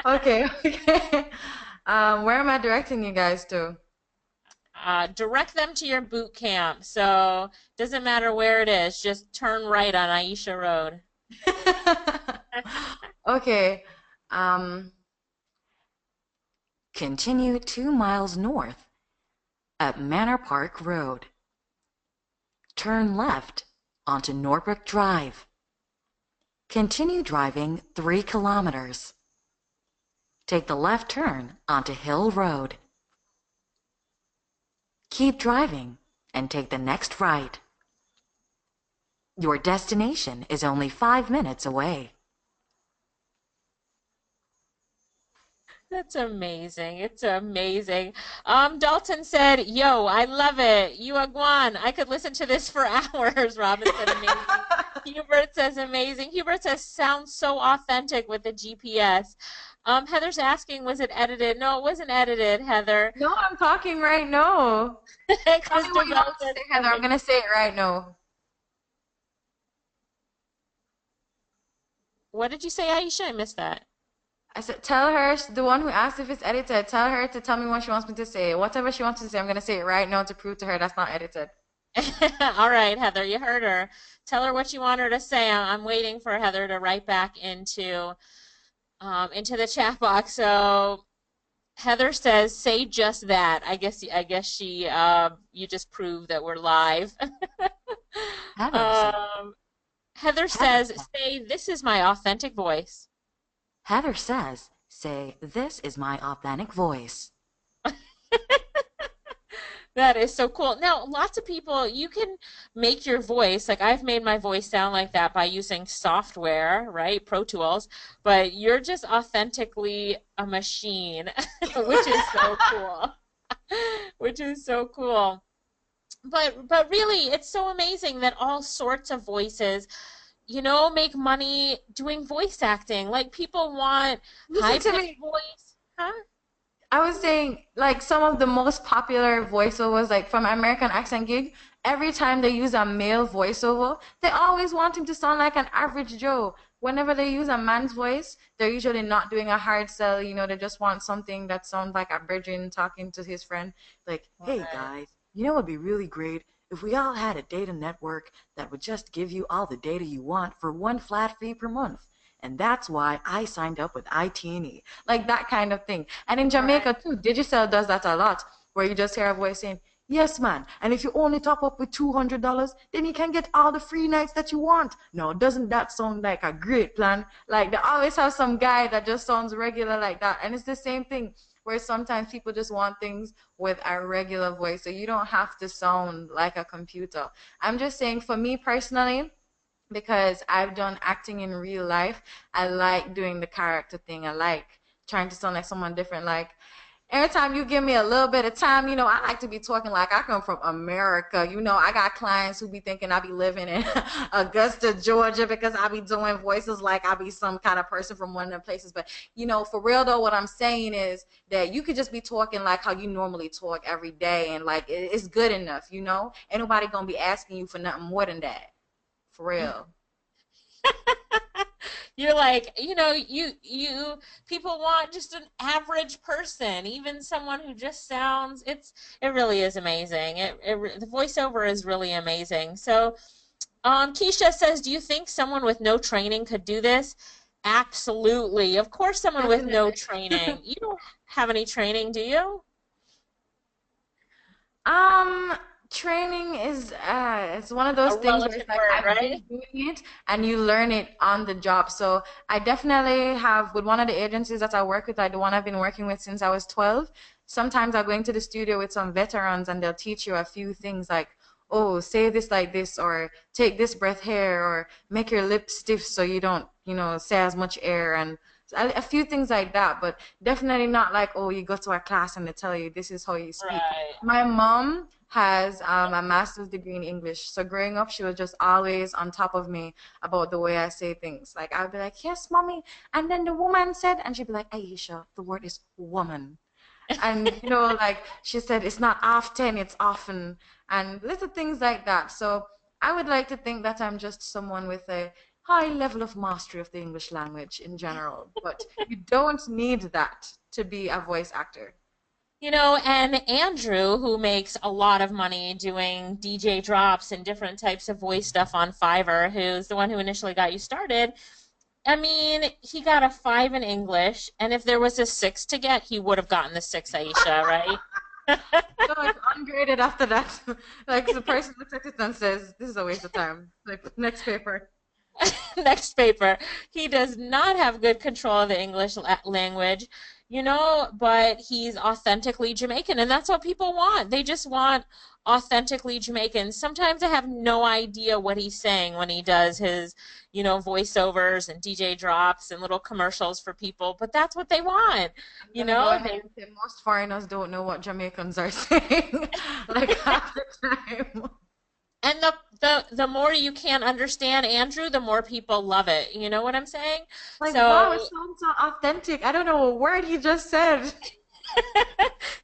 Speaker 2: Okay, okay. Where am I directing you guys to?
Speaker 1: Direct them to your boot camp. So doesn't matter where it is. Just turn right on Aisha Road.
Speaker 2: Okay. Continue 2 miles north at Manor Park Road. Turn left onto Norbrook Drive. Continue driving 3 kilometers. Take the left turn onto Hill Road. Keep driving and take the next right. Your destination is only 5 minutes away.
Speaker 1: That's amazing. It's amazing. Dalton said, "Yo, I love it. You Aguan. I could listen to this for hours." Robin said, "Amazing." Hubert says, "Amazing." Hubert says, "Sounds so authentic with the GPS." Heather's asking, "Was it edited?" No, it wasn't edited, Heather.
Speaker 2: No, I'm talking right now. Tell me what you
Speaker 1: Christabel
Speaker 2: want to
Speaker 1: says,
Speaker 2: say, Heather. I'm gonna say it right now.
Speaker 1: "What did you say, Aisha? I missed that."
Speaker 2: I said, tell her, the one who asked if it's edited, tell her to tell me what she wants me to say. Whatever she wants to say, I'm gonna say it right now to prove to her that's not edited.
Speaker 1: All right, Heather, you heard her. Tell her what you want her to say. I'm waiting for Heather to write back into the chat box. So Heather says, "Say just that." I guess she you just proved that we're live.
Speaker 2: Heather said,
Speaker 1: um, Heather
Speaker 2: Heather
Speaker 1: says,
Speaker 2: said,
Speaker 1: "Say this is my authentic voice."
Speaker 2: Heather says, say, this is my authentic voice.
Speaker 1: That is so cool. Now, lots of people, you can make your voice, like I've made my voice sound like that by using software, right? Pro Tools, but you're just authentically a machine, which is so cool. Which is so cool. But really, it's so amazing that all sorts of voices, make money doing voice acting. Like people want
Speaker 2: Listen to
Speaker 1: high-pitched
Speaker 2: me.
Speaker 1: voice. Huh?
Speaker 2: I was saying, like, some of the most popular voiceovers, like from American Accent Gig, every time they use a male voiceover, they always want him to sound like an average Joe. Whenever they use a man's voice, they're usually not doing a hard sell, they just want something that sounds like a virgin talking to his friend. Like, hey
Speaker 1: Right.
Speaker 2: guys, you know what would be really great
Speaker 3: if we all had a data network that would just give you all the data you want for one flat fee per month. And that's why I signed up with IT&E. Like that kind of thing. And in
Speaker 1: Right.
Speaker 3: Jamaica too, Digicel does that a lot, where you just hear a voice saying, yes, man. And if you only top up with $200, then you can get all the free nights that you want. No, doesn't that sound like a great plan? Like they always have some guy that just sounds regular like that. And it's the same thing where sometimes people just want things with a regular voice. So you don't have to sound like a computer. I'm just saying for me personally, because I've done acting in real life, I like doing the character thing. I like trying to sound like someone different. Like every time you give me a little bit of time, I like to be talking like I come from America. I got clients who be thinking I be living in Augusta, Georgia, because I be doing voices like I be some kind of person from one of the places. But, for real though, what I'm saying is that you could just be talking like how you normally talk every day, and like it's good enough. Ain't nobody gonna be asking you for nothing more than that. For real.
Speaker 1: You're like, people want just an average person, even someone who just sounds, it really is amazing. The voiceover is really amazing. So, Keisha says, do you think someone with no training could do this? Absolutely. Of course, someone with no
Speaker 2: Definitely.
Speaker 1: training. You don't have any training, do you?
Speaker 2: Um, Training is it's one of those
Speaker 1: A
Speaker 2: things where
Speaker 1: relative
Speaker 2: it's like
Speaker 1: word,
Speaker 2: I've
Speaker 1: right?
Speaker 2: been doing it and you learn it on the job. So I definitely have with one of the agencies that I work with, like the one I've been working with since I was 12. Sometimes I go into the studio with some veterans and they'll teach you a few things like, oh, say this like this, or take this breath here, or make your lips stiff so you don't, say as much air, and a few things like that. But definitely not like, oh, you go to a class and they tell you this is how you speak.
Speaker 1: Right.
Speaker 2: My mom has a master's degree in English. So growing up, she was just always on top of me about the way I say things. Like I'd be like, yes, mommy. And then the woman said, and she'd be like, Aisha, the word is woman. And like she said, it's not often, it's often, and little things like that. So I would like to think that I'm just someone with a high level of mastery of the English language in general. But you don't need that to be a voice actor.
Speaker 1: And Andrew, who makes a lot of money doing DJ drops and different types of voice stuff on Fiverr, who's the one who initially got you started, I mean, he got a 5 in English, and if there was a 6 to get, he would have gotten the 6, Aisha, right?
Speaker 2: No, it's ungraded after that. Like the person looks at it and says, "This is a waste of time." Like next paper.
Speaker 1: Next paper. He does not have good control of the English language, but he's authentically Jamaican, and that's what people want. They just want authentically Jamaican. Sometimes I have no idea what he's saying when he does his, voiceovers and DJ drops and little commercials for people, but that's what they want.
Speaker 2: I'm gonna go ahead
Speaker 1: They
Speaker 2: and say most foreigners don't know what Jamaicans are saying, like half the time.
Speaker 1: and the more you can understand Andrew, the more people love it. You know what I'm saying?
Speaker 2: Like, wow, it
Speaker 1: So
Speaker 2: sounds so authentic. I don't know a word he just said.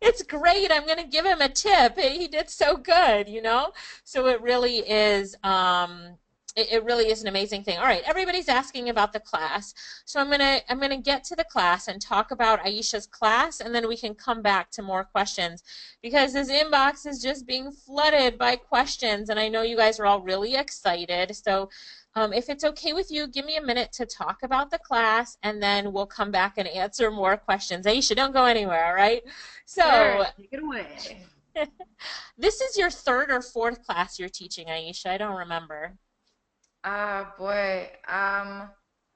Speaker 1: it's great. I'm going to give him a tip. He did so good. So it really is it really is an amazing thing. All right, everybody's asking about the class. So I'm going to get to the class and talk about Aisha's class, and then we can come back to more questions because this inbox is just being flooded by questions, and I know you guys are all really excited. So if it's okay with you, give me a minute to talk about the class, and then we'll come back and answer more questions. Aisha, don't go anywhere, all right?
Speaker 2: Sure,
Speaker 1: So
Speaker 2: take it away.
Speaker 1: this is your third or fourth class you're teaching, Aisha. I don't remember.
Speaker 2: Ah, boy.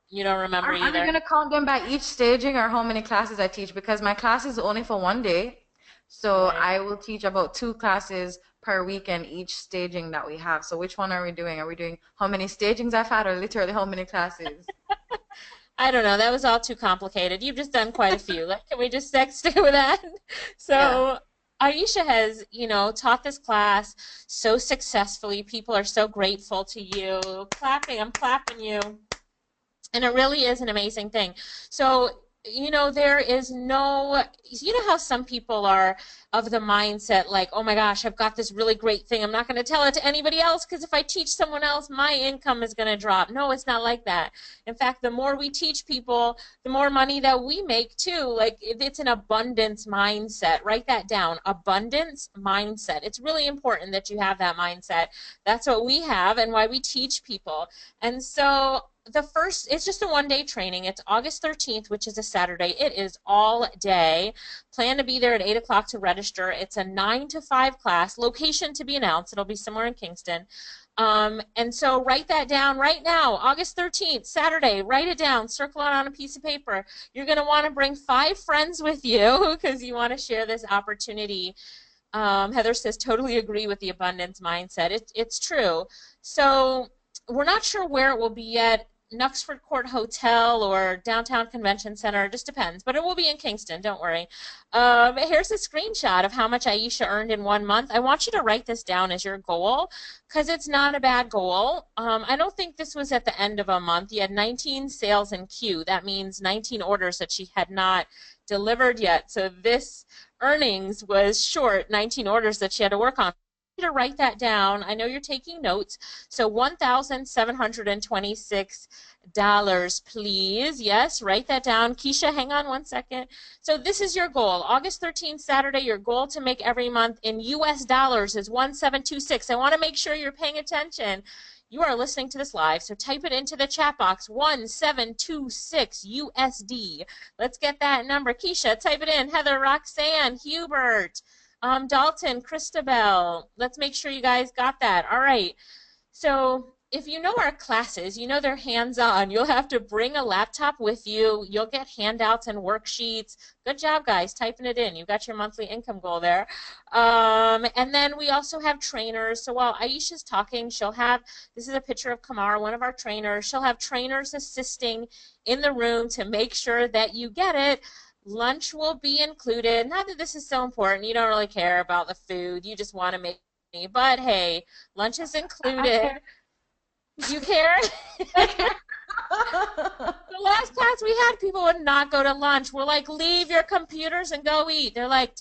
Speaker 1: You don't remember
Speaker 2: Are we
Speaker 1: either.
Speaker 2: gonna count them by each staging or how many classes I teach? Because my class is only for one day. So
Speaker 1: Right.
Speaker 2: I will teach about two classes per weekend each staging that we have. So which one are we doing? Are we doing how many stagings I've had or literally how many classes?
Speaker 1: I don't know. That was all too complicated. You've just done quite a few. Like, can we just stick with that?
Speaker 2: Yeah.
Speaker 1: So, Aisha has, taught this class so successfully. People are so grateful to you. Clapping, I'm clapping you. And it really is an amazing thing. So, you know, there is no, you know how some people are of the mindset like, oh my gosh, I've got this really great thing. I'm not going to tell it to anybody else because if I teach someone else, my income is going to drop. No, it's not like that. In fact, the more we teach people, the more money that we make too. Like it's an abundance mindset. Write that down. Abundance mindset. It's really important that you have that mindset. That's what we have and why we teach people. And so the first, it's just a 1 day training. It's August 13th, which is a Saturday. It is all day. Plan to be there at 8 o'clock to register. It's a 9 to 5 class. Location to be announced. It'll be somewhere in Kingston. And so write that down right now. August 13th, Saturday. Write it down. Circle it on a piece of paper. You're going to want to bring 5 friends with you because you want to share this opportunity. Heather says, totally agree with the abundance mindset. It's true. So we're not sure where it will be yet. Knucksford Court Hotel or Downtown Convention Center, it just depends, but it will be in Kingston, don't worry. Here's a screenshot of how much Aisha earned in 1 month. I want you to write this down as your goal because it's not a bad goal. I don't think this was at the end of a month. You had 19 sales in queue. That means 19 orders that she had not delivered yet. So this earnings was short 19 orders that she had to work on. To write that down. I know you're taking notes. So $1,726, please. Yes, write that down. Keisha, hang on 1 second. So this is your goal. August 13th, Saturday, your goal to make every month in US dollars is 1726. I want to make sure you're paying attention. You are listening to this live, so type it into the chat box, 1726 USD. Let's get that number. Keisha, type it in. Heather, Roxanne, Hubert, Dalton, Christabel. Let's make sure you guys got that. All right. So if you know our classes, you know they're hands-on. You'll have to bring a laptop with you. You'll get handouts and worksheets. Good job, guys, typing it in. You got your monthly income goal there. And then we also have trainers. So while Aisha's talking, she'll have, this is a picture of Kamara, one of our trainers. She'll have trainers assisting in the room to make sure that you get it. Lunch will be included. Not that this is so important. You don't really care about the food. You just want to make money. But hey, lunch is included. You care? The last class we had, people would not go to lunch. We're like, leave your computers and go eat. They're like,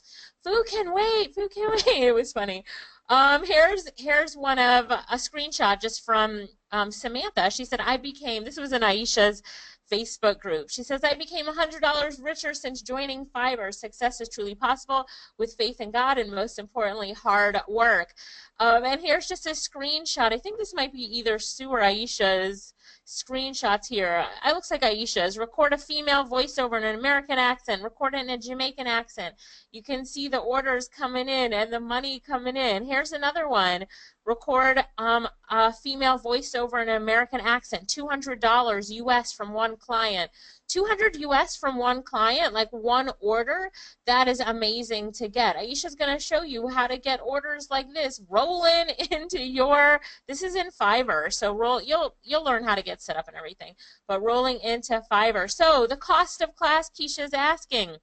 Speaker 1: food can wait. Food can wait. It was funny. Here's one of a screenshot just from Samantha. She said, this was in Aisha's Facebook group. She says, I became $100 richer since joining Fiverr. Success is truly possible with faith in God and most importantly, hard work. And here's just a screenshot. I think this might be either Sue or Aisha's screenshots here. It looks like Aisha's. Record a female voiceover in an American accent. Record it in a Jamaican accent. You can see the orders coming in and the money coming in. Here's another one. Record a female voiceover in an American accent. $200 US from one client. 200 US from one client, like one order, that is amazing to get. Aisha's going to show you how to get orders like this rolling into your, this is in Fiverr, so you'll learn how to get set up and everything, but rolling into Fiverr. So the cost of class, Keisha's asking.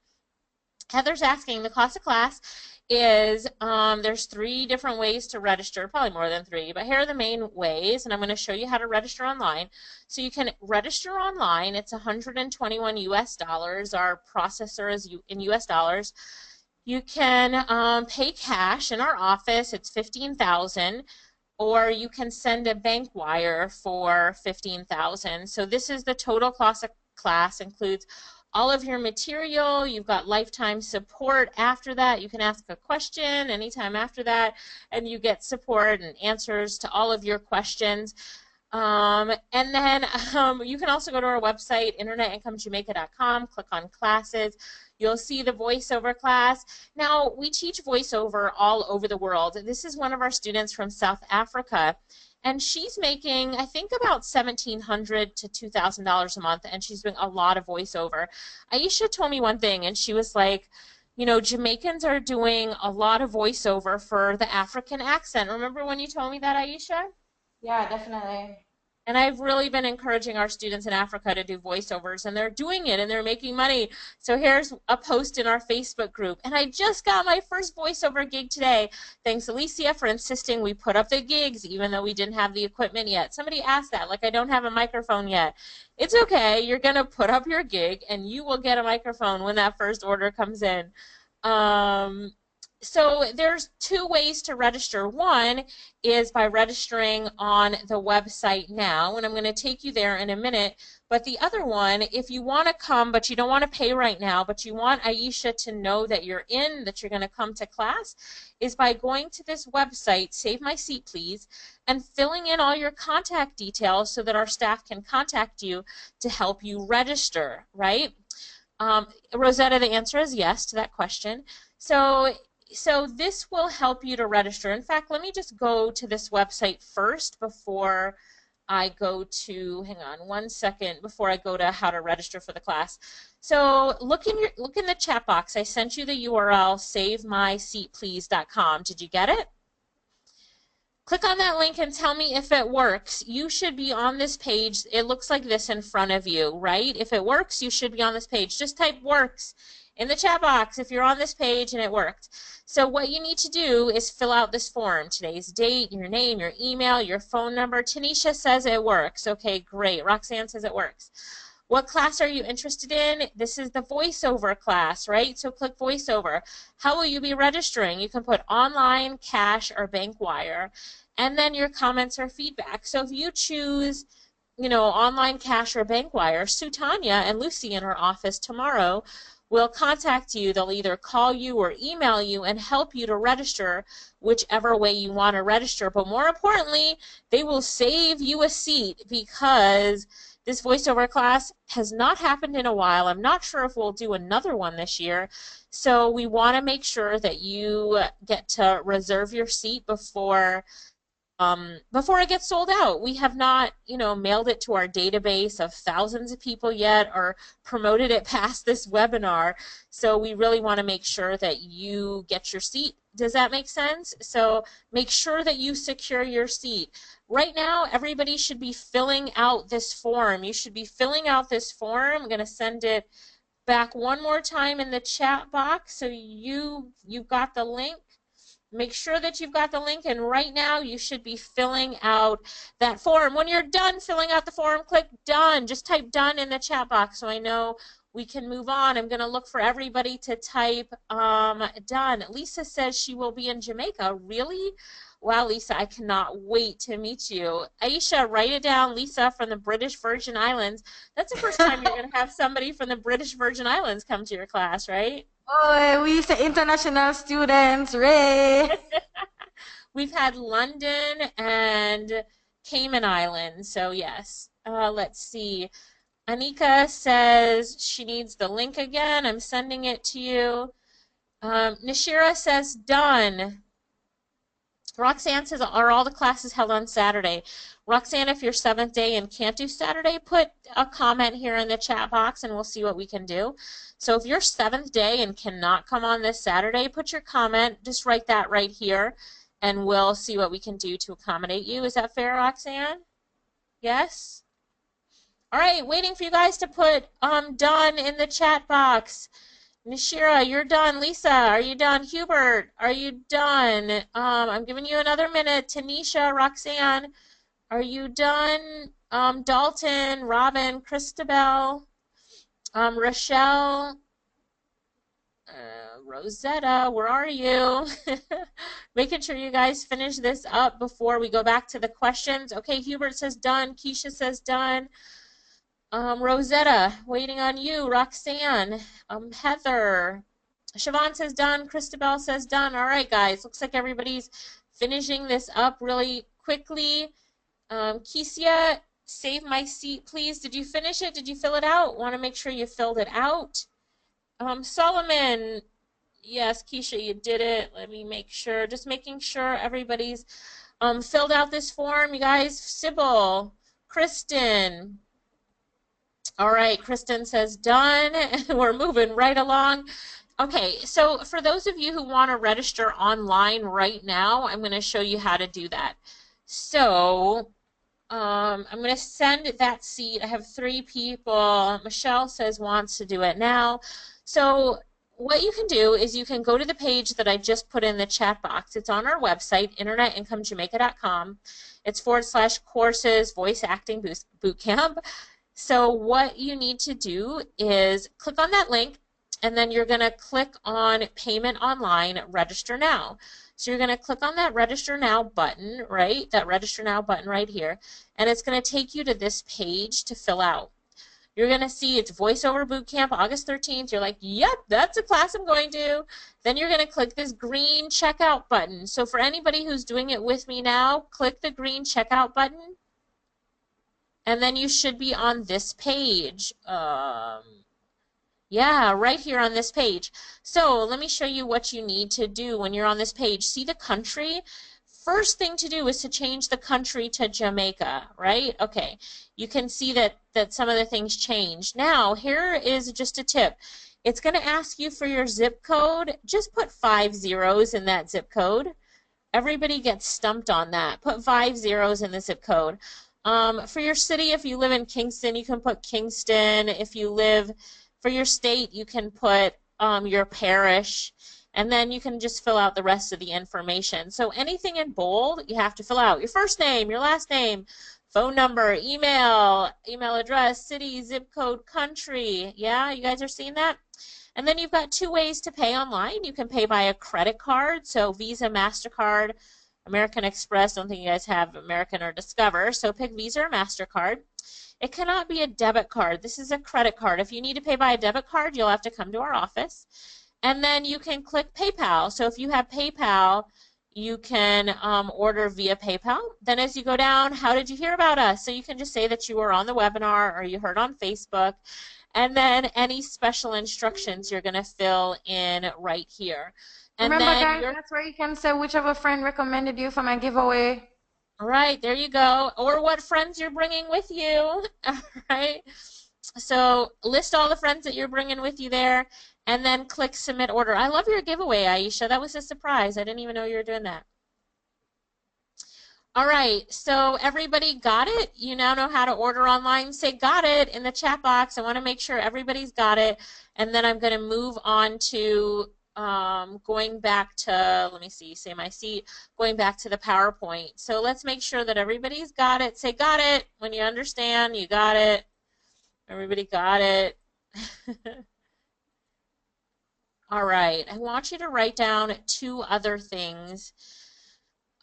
Speaker 1: Heather's asking, the cost of class is, there's 3 different ways to register, probably more than 3, but here are the main ways, and I'm going to show you how to register online. So you can register online. It's 121 US dollars. Our processor is in US dollars. You can pay cash in our office. It's $15,000. Or you can send a bank wire for $15,000. So this is the total cost of class, includes all of your material. You've got lifetime support after that. You can ask a question anytime after that, and you get support and answers to all of your questions. And then you can also go to our website, internetincomeJamaica.com, click on classes. You'll see the voiceover class. Now, we teach voiceover all over the world. This is one of our students from South Africa. And she's making, I think, about $1,700 to $2,000 a month, and she's doing a lot of voiceover. Aisha told me one thing, and she was like, you know, Jamaicans are doing a lot of voiceover for the African accent. Remember when you told me that, Aisha?
Speaker 2: Yeah, definitely.
Speaker 1: And I've really been encouraging our students in Africa to do voiceovers, and they're doing it and they're making money. So here's a post in our Facebook group. And I just got my first voiceover gig today. Thanks, Alicia, for insisting we put up the gigs even though we didn't have the equipment yet. Somebody asked that, like I don't have a microphone yet. It's okay. You're going to put up your gig and you will get a microphone when that first order comes in. So there's two ways to register. One is by registering on the website now, and I'm going to take you there in a minute. But the other one, if you want to come, but you don't want to pay right now, but you want Aisha to know that you're in, that you're going to come to class, is by going to this website, Save My Seat Please, and filling in all your contact details so that our staff can contact you to help you register, right? Rosetta, the answer is yes to that question. So this will help you to register. In fact, let me just go to this website first before I go to, hang on one second, before I go to how to register for the class. So look in the chat box. I sent you the URL, savemyseatplease.com. Did you get it? Click on that link and tell me if it works. You should be on this page. It looks like this in front of you, right? If it works, you should be on this page. Just type works in the chat box if you're on this page and it worked. So what you need to do is fill out this form. Today's date, your name, your email, your phone number. Tanisha says it works. Okay, great. Roxanne says it works. What class are you interested in? This is the voiceover class, right? So click voiceover. How will you be registering? You can put online, cash, or bank wire. And then your comments or feedback. So if you choose, you know, online, cash, or bank wire, Sue Tanya and Lucy in her office tomorrow will contact you. They'll either call you or email you and help you to register whichever way you want to register. But more importantly, they will save you a seat because this voiceover class has not happened in a while. I'm not sure if we'll do another one this year. So we want to make sure that you get to reserve your seat before it gets sold out. We have not, you know, mailed it to our database of thousands of people yet or promoted it past this webinar. So we really want to make sure that you get your seat. Does that make sense? So make sure that you secure your seat. Right now, everybody should be filling out this form. You should be filling out this form. I'm going to send it back one more time in the chat box so you've got the link. Make sure that you've got the link, and right now you should be filling out that form. When you're done filling out the form, click done. Just type done in the chat box so I know we can move on. I'm going to look for everybody to type done. Lisa says she will be in Jamaica. Really? Wow, Lisa, I cannot wait to meet you. Aisha, write it down. Lisa from the British Virgin Islands. That's the first time you're going to have somebody from the British Virgin Islands come to your class, right?
Speaker 2: Oh, we say international students, Ray.
Speaker 1: We've had London and Cayman Islands, so yes. Let's see. Anika says she needs the link again. I'm sending it to you. Nishira says done. Roxanne says, are all the classes held on Saturday? Roxanne, if you're 7th day and can't do Saturday, put a comment here in the chat box and we'll see what we can do. So if you're 7th day and cannot come on this Saturday, put your comment, just write that right here, and we'll see what we can do to accommodate you. Is that fair, Roxanne? Yes? All right, waiting for you guys to put done in the chat box. Nishira, you're done. Lisa, are you done? Hubert, are you done? I'm giving you another minute. Tanisha, Roxanne, are you done? Dalton, Robin, Christabel, Rochelle, Rosetta, where are you? Making sure you guys finish this up before we go back to the questions. Okay, Hubert says done. Keisha says done. Rosetta, waiting on you. Roxanne, Heather, Siobhan says done. Christabel says done. All right, guys, looks like everybody's finishing this up really quickly. Kesia, save my seat, please. Did you finish it? Did you fill it out? Want to make sure you filled it out. Solomon, yes, Keisha, you did it. Let me make sure. Just making sure everybody's filled out this form. You guys, Sybil, Kristen. All right, Kristen says done. We're moving right along. Okay, so for those of you who want to register online right now, I'm going to show you how to do that. So I'm going to send that seat. I have 3 people. Michelle says wants to do it now. So what you can do is you can go to the page that I just put in the chat box. It's on our website, internetinkomejamaica.com. It's /courses voice acting boot camp. So what you need to do is click on that link, and then you're going to click on payment online, register now. So you're going to click on that register now button, right? That register now button right here. And it's going to take you to this page to fill out. You're going to see it's voiceover bootcamp August 13th. You're like, yep, that's a class I'm going to. Then you're going to click this green checkout button. So for anybody who's doing it with me now, click the green checkout button. And then you should be on this page. Yeah, right here on this page. So let me show you what you need to do when you're on this page. See the country? First thing to do is to change the country to Jamaica, right? Okay, you can see that some of the things changed. Now, here is just a tip. It's going to ask you for your zip code. Just put 5 zeros in that zip code. Everybody gets stumped on that. Put 5 zeros in the zip code. For your city, if you live in Kingston, you can put Kingston. If you live for your state, you can put your parish, and then you can just fill out the rest of the information. So anything in bold, you have to fill out. Your first name, your last name, phone number, email address, city, zip code, country. Yeah, you guys are seeing that? And then you've got 2 ways to pay online. You can pay by a credit card, so Visa, MasterCard, American Express. Don't think you guys have American or Discover, so pick Visa or MasterCard. It cannot be a debit card. This is a credit card. If you need to pay by a debit card, you'll have to come to our office. And then you can click PayPal. So if you have PayPal, you can order via PayPal. Then as you go down, how did you hear about us? So you can just say that you were on the webinar or you heard on Facebook. And then any special instructions you're going to fill in right here. And
Speaker 2: Remember,
Speaker 1: then
Speaker 2: guys, that's where you can say whichever friend recommended you for my giveaway.
Speaker 1: All right, there you go. Or what friends you're bringing with you. All right. So list all the friends that you're bringing with you there, and then click submit order. I love your giveaway, Aisha. That was a surprise. I didn't even know you were doing that. All right, so everybody got it? You now know how to order online. Say got it in the chat box. I want to make sure everybody's got it. And then I'm going to move on to going back to, let me see, say my seat, going back to the PowerPoint. So let's make sure that everybody's got it. Say got it when you understand you got it. Everybody got it. All right, I want you to write down 2 other things.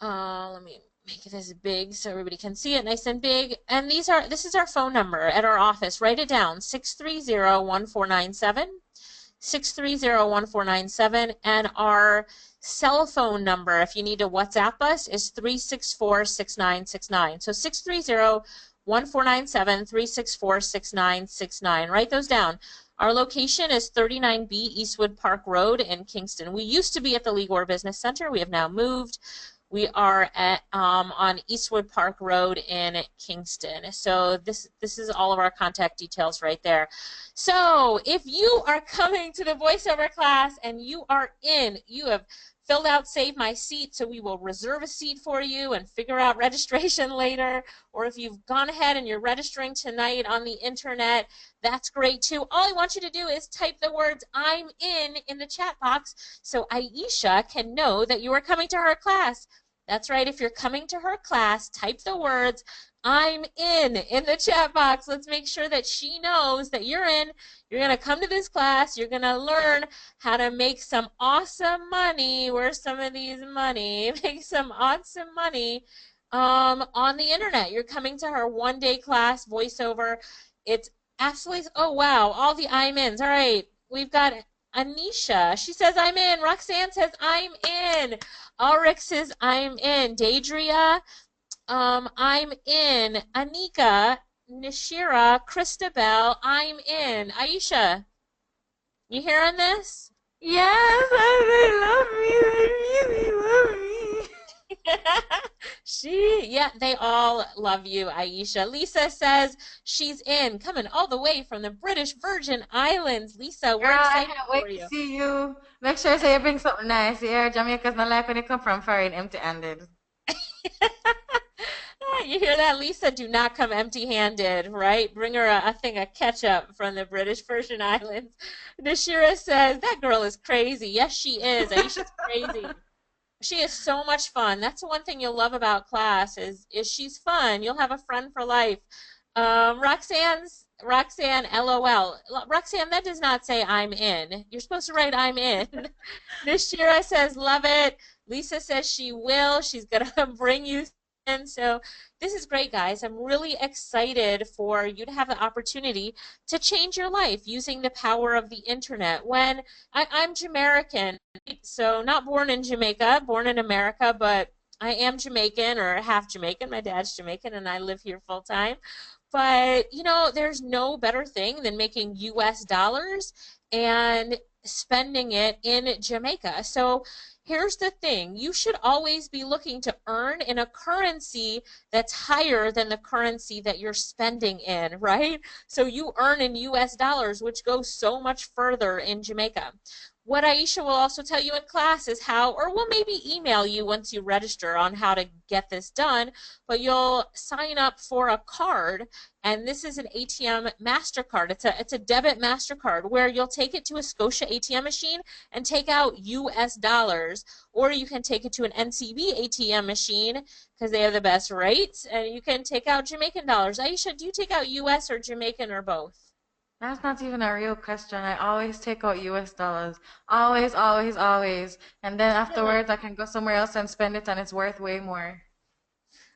Speaker 1: Let me make this big so everybody can see it nice and big. And this is our phone number at our office. Write it down, 630-1497. 630-1497, and our cell phone number, if you need to WhatsApp us, is 364-6969. So 630-1497, 364-6969. Write those down. Our location is 39B Eastwood Park Road in Kingston. We used to be at the Ligor Business Center. We have now moved. We are at on Eastwood Park Road in Kingston. So this is all of our contact details right there. So if you are coming to the voiceover class and you are in, you have filled out Save My Seat, so we will reserve a seat for you and figure out registration later. Or if you've gone ahead and you're registering tonight on the internet, that's great too. All I want you to do is type the words I'm in the chat box so Aisha can know that you are coming to her class. That's right, if you're coming to her class, type the words I'm in the chat box. Let's make sure that she knows that you're in. You're going to come to this class. You're going to learn how to make some awesome money. Where's some of these money? Make some awesome money on the internet. You're coming to her one-day class, voiceover. It's absolutely, oh, wow, all the I'm ins. All right, we've got Anisha. She says I'm in. Roxanne says I'm in. Ulrich says I'm in. Daedria, I'm in. Anika, Nishira, Christabel, I'm in. Aisha, you hearing this?
Speaker 2: Yes, they love me. They really love me.
Speaker 1: Yeah, they all love you, Aisha. Lisa says she's in, coming all the way from the British Virgin Islands. Lisa, we're
Speaker 2: Girl, I
Speaker 1: excited
Speaker 2: can't
Speaker 1: for
Speaker 2: wait
Speaker 1: you.
Speaker 2: to see you. Make sure say you bring something nice. Yeah, Jamaica's not like when you come from foreign empty-handed.
Speaker 1: You hear that, Lisa? Do not come empty-handed, right? Bring her a thing of ketchup from the British Virgin Islands. Nashira says, that girl is crazy. Yes, she is. Aisha's crazy. She is so much fun. That's the one thing you'll love about class is she's fun. You'll have a friend for life. Roxanne, LOL. Roxanne, that does not say I'm in. You're supposed to write I'm in. Nishira says love it. Lisa says she will. She's gonna bring you in. So this is great, guys. I'm really excited for you to have the opportunity to change your life using the power of the internet. When I'm Jamaican, so not born in Jamaica, born in America, but I am Jamaican or half Jamaican. My dad's Jamaican and I live here full time. But, there's no better thing than making US dollars and spending it in Jamaica. So here's the thing. You should always be looking to earn in a currency that's higher than the currency that you're spending in, right? So you earn in US dollars, which goes so much further in Jamaica. What Aisha will also tell you in class is how, or we'll maybe email you once you register on how to get this done, but you'll sign up for a card, and this is an ATM MasterCard. It's a debit MasterCard where you'll take it to a Scotia ATM machine and take out US dollars, or you can take it to an NCB ATM machine because they have the best rates, and you can take out Jamaican dollars. Aisha, do you take out US or Jamaican or both?
Speaker 2: That's not even a real question. I always take out US dollars. Always, always, always. And then
Speaker 1: Really?
Speaker 2: afterwards, I can go somewhere else and spend it, and it's worth way more.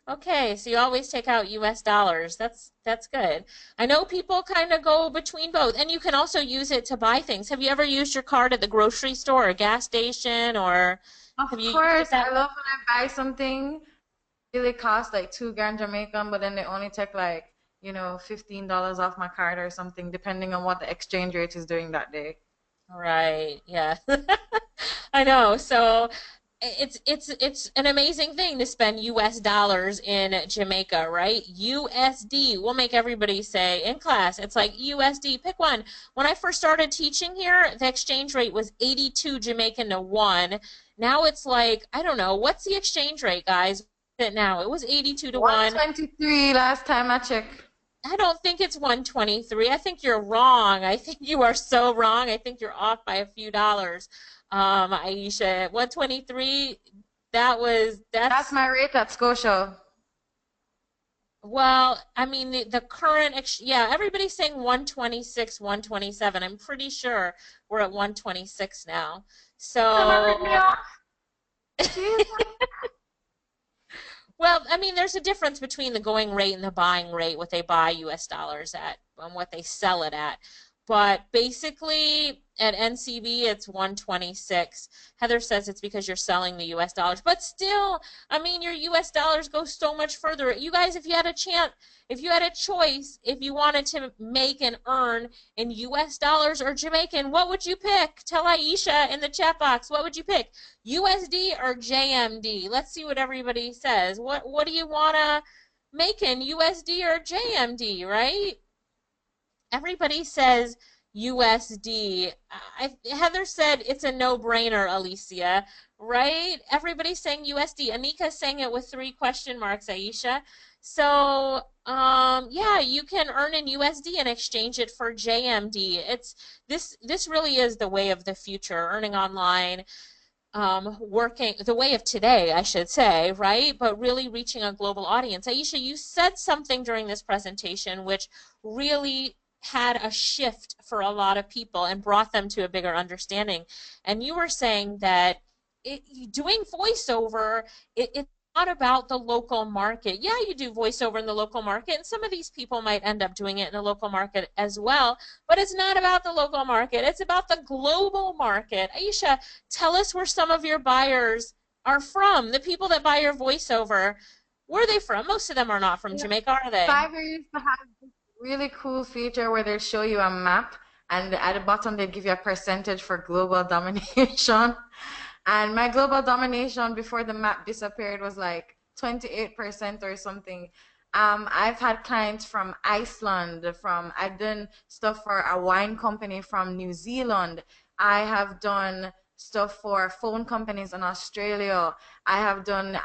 Speaker 1: Okay, so you always take out US dollars. That's good. I know people kind of go between both, and you can also use it to buy things. Have you ever used your card at the grocery store or gas station, or have
Speaker 2: Of
Speaker 1: you used it
Speaker 2: course,
Speaker 1: that
Speaker 2: I
Speaker 1: way?
Speaker 2: love when I buy something, really cost like 2 grand Jamaican, but then they only take like, $15 off my card or something, depending on what the exchange rate is doing that day.
Speaker 1: Right, yeah. I know. So it's an amazing thing to spend US dollars in Jamaica, right? USD. We'll make everybody say in class, it's like USD, pick one. When I first started teaching here, the exchange rate was 82 Jamaican to 1. Now it's like, I don't know, what's the exchange rate, guys? Now it was 82 to 1.
Speaker 2: 123 last time I checked.
Speaker 1: I don't think it's 123. I think you're wrong. I think you are so wrong. I think you're off by a few dollars. Aisha, 123,
Speaker 2: That's
Speaker 1: that's,
Speaker 2: my rate at Scotia.
Speaker 1: well, I mean, the current, yeah, everybody's saying 126, 127. I'm pretty sure we're at 126 now.
Speaker 2: Gonna rip me
Speaker 1: So,
Speaker 2: off. Jesus.
Speaker 1: well, I mean, there's a difference between the going rate and the buying rate, what they buy US dollars at and what they sell it at. But basically, at NCB, it's 126. Heather says it's because you're selling the US dollars. But still, I mean, your US dollars go so much further. You guys, if you had a chance, if you had a choice, if you wanted to make and earn in US dollars or Jamaican, what would you pick? Tell Aisha in the chat box, what would you pick? USD or JMD? Let's see what everybody says. What do you want to make in USD or JMD, right? Everybody says USD. Heather said it's a no-brainer, Alicia, right? Everybody's saying USD. Anika's saying it with 3 question marks, Aisha. So, yeah, you can earn in USD and exchange it for JMD. This really is the way of the future, earning online, working the way of today, I should say, right? But really reaching a global audience. Aisha, you said something during this presentation which really had a shift for a lot of people and brought them to a bigger understanding. And you were saying that doing voiceover, it's not about the local market. Yeah, you do voiceover in the local market, and some of these people might end up doing it in the local market as well, but it's not about the local market. It's about the global market. Aisha, tell us where some of your buyers are from, the people that buy your voiceover. Where are they from? Most of them are not from
Speaker 2: Yeah,
Speaker 1: Jamaica, are they?
Speaker 2: Fiverr used to have this really cool feature where they show you a map, and at the bottom they give you a percentage for global domination. And my global domination before the map disappeared was like 28% or something. I've had clients from Iceland, I've done stuff for a wine company from New Zealand. I have done stuff for phone companies in Australia. I have done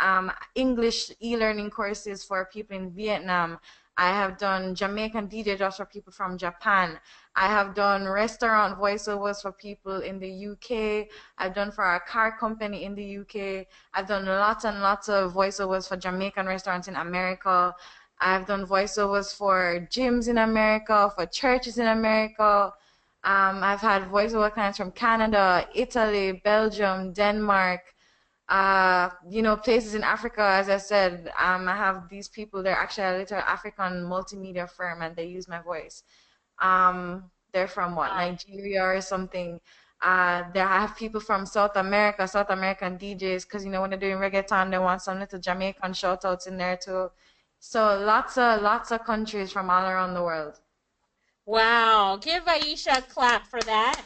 Speaker 2: English e-learning courses for people in Vietnam. I have done Jamaican DJ jobs for people from Japan. I have done restaurant voiceovers for people in the UK. I've done for a car company in the UK. I've done lots and lots of voiceovers for Jamaican restaurants in America. I've done voiceovers for gyms in America, for churches in America. I've had voiceover clients from Canada, Italy, Belgium, Denmark, places in Africa. As I said, I have these people, they're actually a little African multimedia firm and they use my voice. They're from what,
Speaker 1: Wow.
Speaker 2: Nigeria or something. There I have people from South America, South American DJs, because when they're doing reggaeton, they want some little Jamaican shout outs in there too. So lots of countries from all around the world.
Speaker 1: Wow. Give Aisha a clap for that.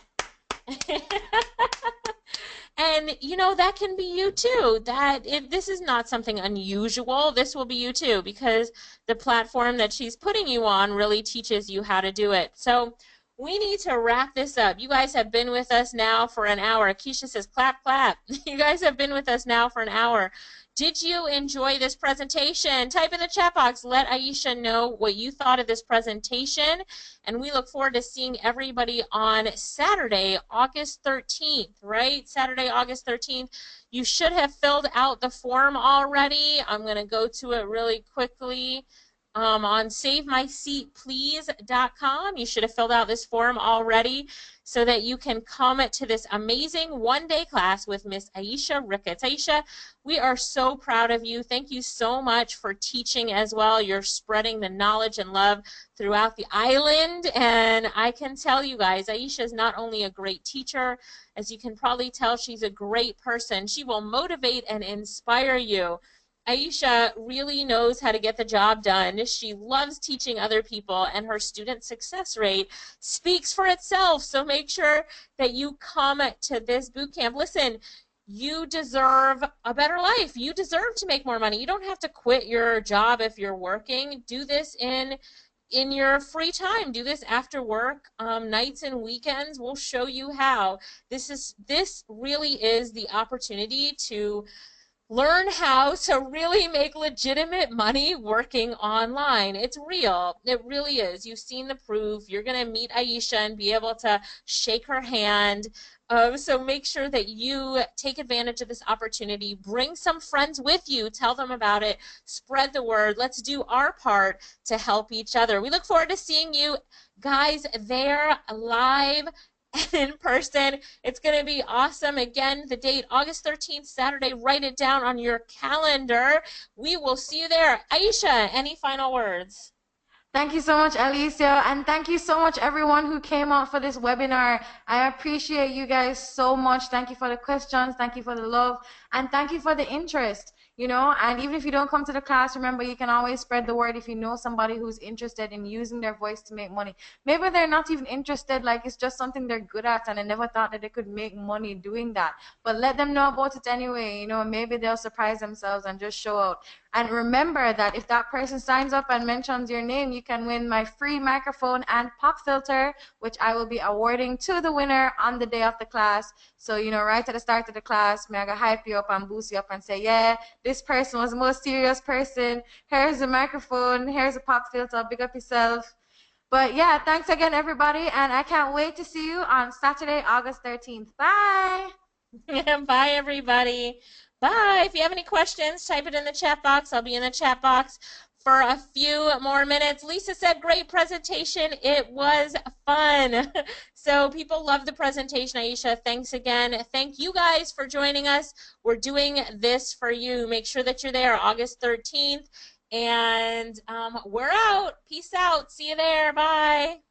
Speaker 1: And that can be you too. That if this is not something unusual, this will be you too, because the platform that she's putting you on really teaches you how to do it. So we need to wrap this up. You guys have been with us now for an hour. Keisha says, clap, clap. You guys have been with us now for an hour. Did you enjoy this presentation? Type in the chat box. Let Aisha know what you thought of this presentation. And we look forward to seeing everybody on Saturday, August 13th, right? Saturday, August 13th. You should have filled out the form already. I'm going to go to it really quickly. On SaveMySeatPlease.com. You should have filled out this form already so that you can come to this amazing one-day class with Miss Aisha Ricketts. Aisha, we are so proud of you. Thank you so much for teaching as well. You're spreading the knowledge and love throughout the island, and I can tell you guys, Aisha is not only a great teacher, as you can probably tell, she's a great person. She will motivate and inspire you. Aisha really knows how to get the job done. She loves teaching other people, and her student success rate speaks for itself. So make sure that you come to this boot camp. Listen, you deserve a better life. You deserve to make more money. You don't have to quit your job if you're working. Do this in your free time. Do this after work, nights and weekends. We'll show you how. This really is the opportunity to learn how to really make legitimate money working online. It's real. It really is. You've seen the proof. You're going to meet Aisha and be able to shake her hand. So make sure that you take advantage of this opportunity. Bring some friends with you. Tell them about it. Spread the word. Let's do our part to help each other. We look forward to seeing you guys there live in person. It's going to be awesome. Again, the date, August 13th, Saturday. Write it down on your calendar. We will see you there. Aisha, any final words?
Speaker 2: Thank you so much, Alicia, and thank you so much, everyone who came out for this webinar. I appreciate you guys so much. Thank you for the questions, thank you for the love, and thank you for the interest. And even if you don't come to the class, remember, you can always spread the word if you know somebody who's interested in using their voice to make money. Maybe they're not even interested, like it's just something they're good at, and they never thought that they could make money doing that. But let them know about it anyway. Maybe they'll surprise themselves and just show out. And remember that if that person signs up and mentions your name, you can win my free microphone and pop filter, which I will be awarding to the winner on the day of the class. So, right at the start of the class, I'm going to hype you up and boost you up and say, yeah, this person was the most serious person. Here's the microphone. Here's a pop filter. Big up yourself. But yeah, thanks again, everybody. And I can't wait to see you on Saturday, August 13th. Bye.
Speaker 1: Bye, everybody. Bye. If you have any questions, type it in the chat box. I'll be in the chat box for a few more minutes. Lisa said, great presentation. It was fun. So people love the presentation, Aisha. Thanks again. Thank you guys for joining us. We're doing this for you. Make sure that you're there August 13th. And we're out. Peace out. See you there. Bye.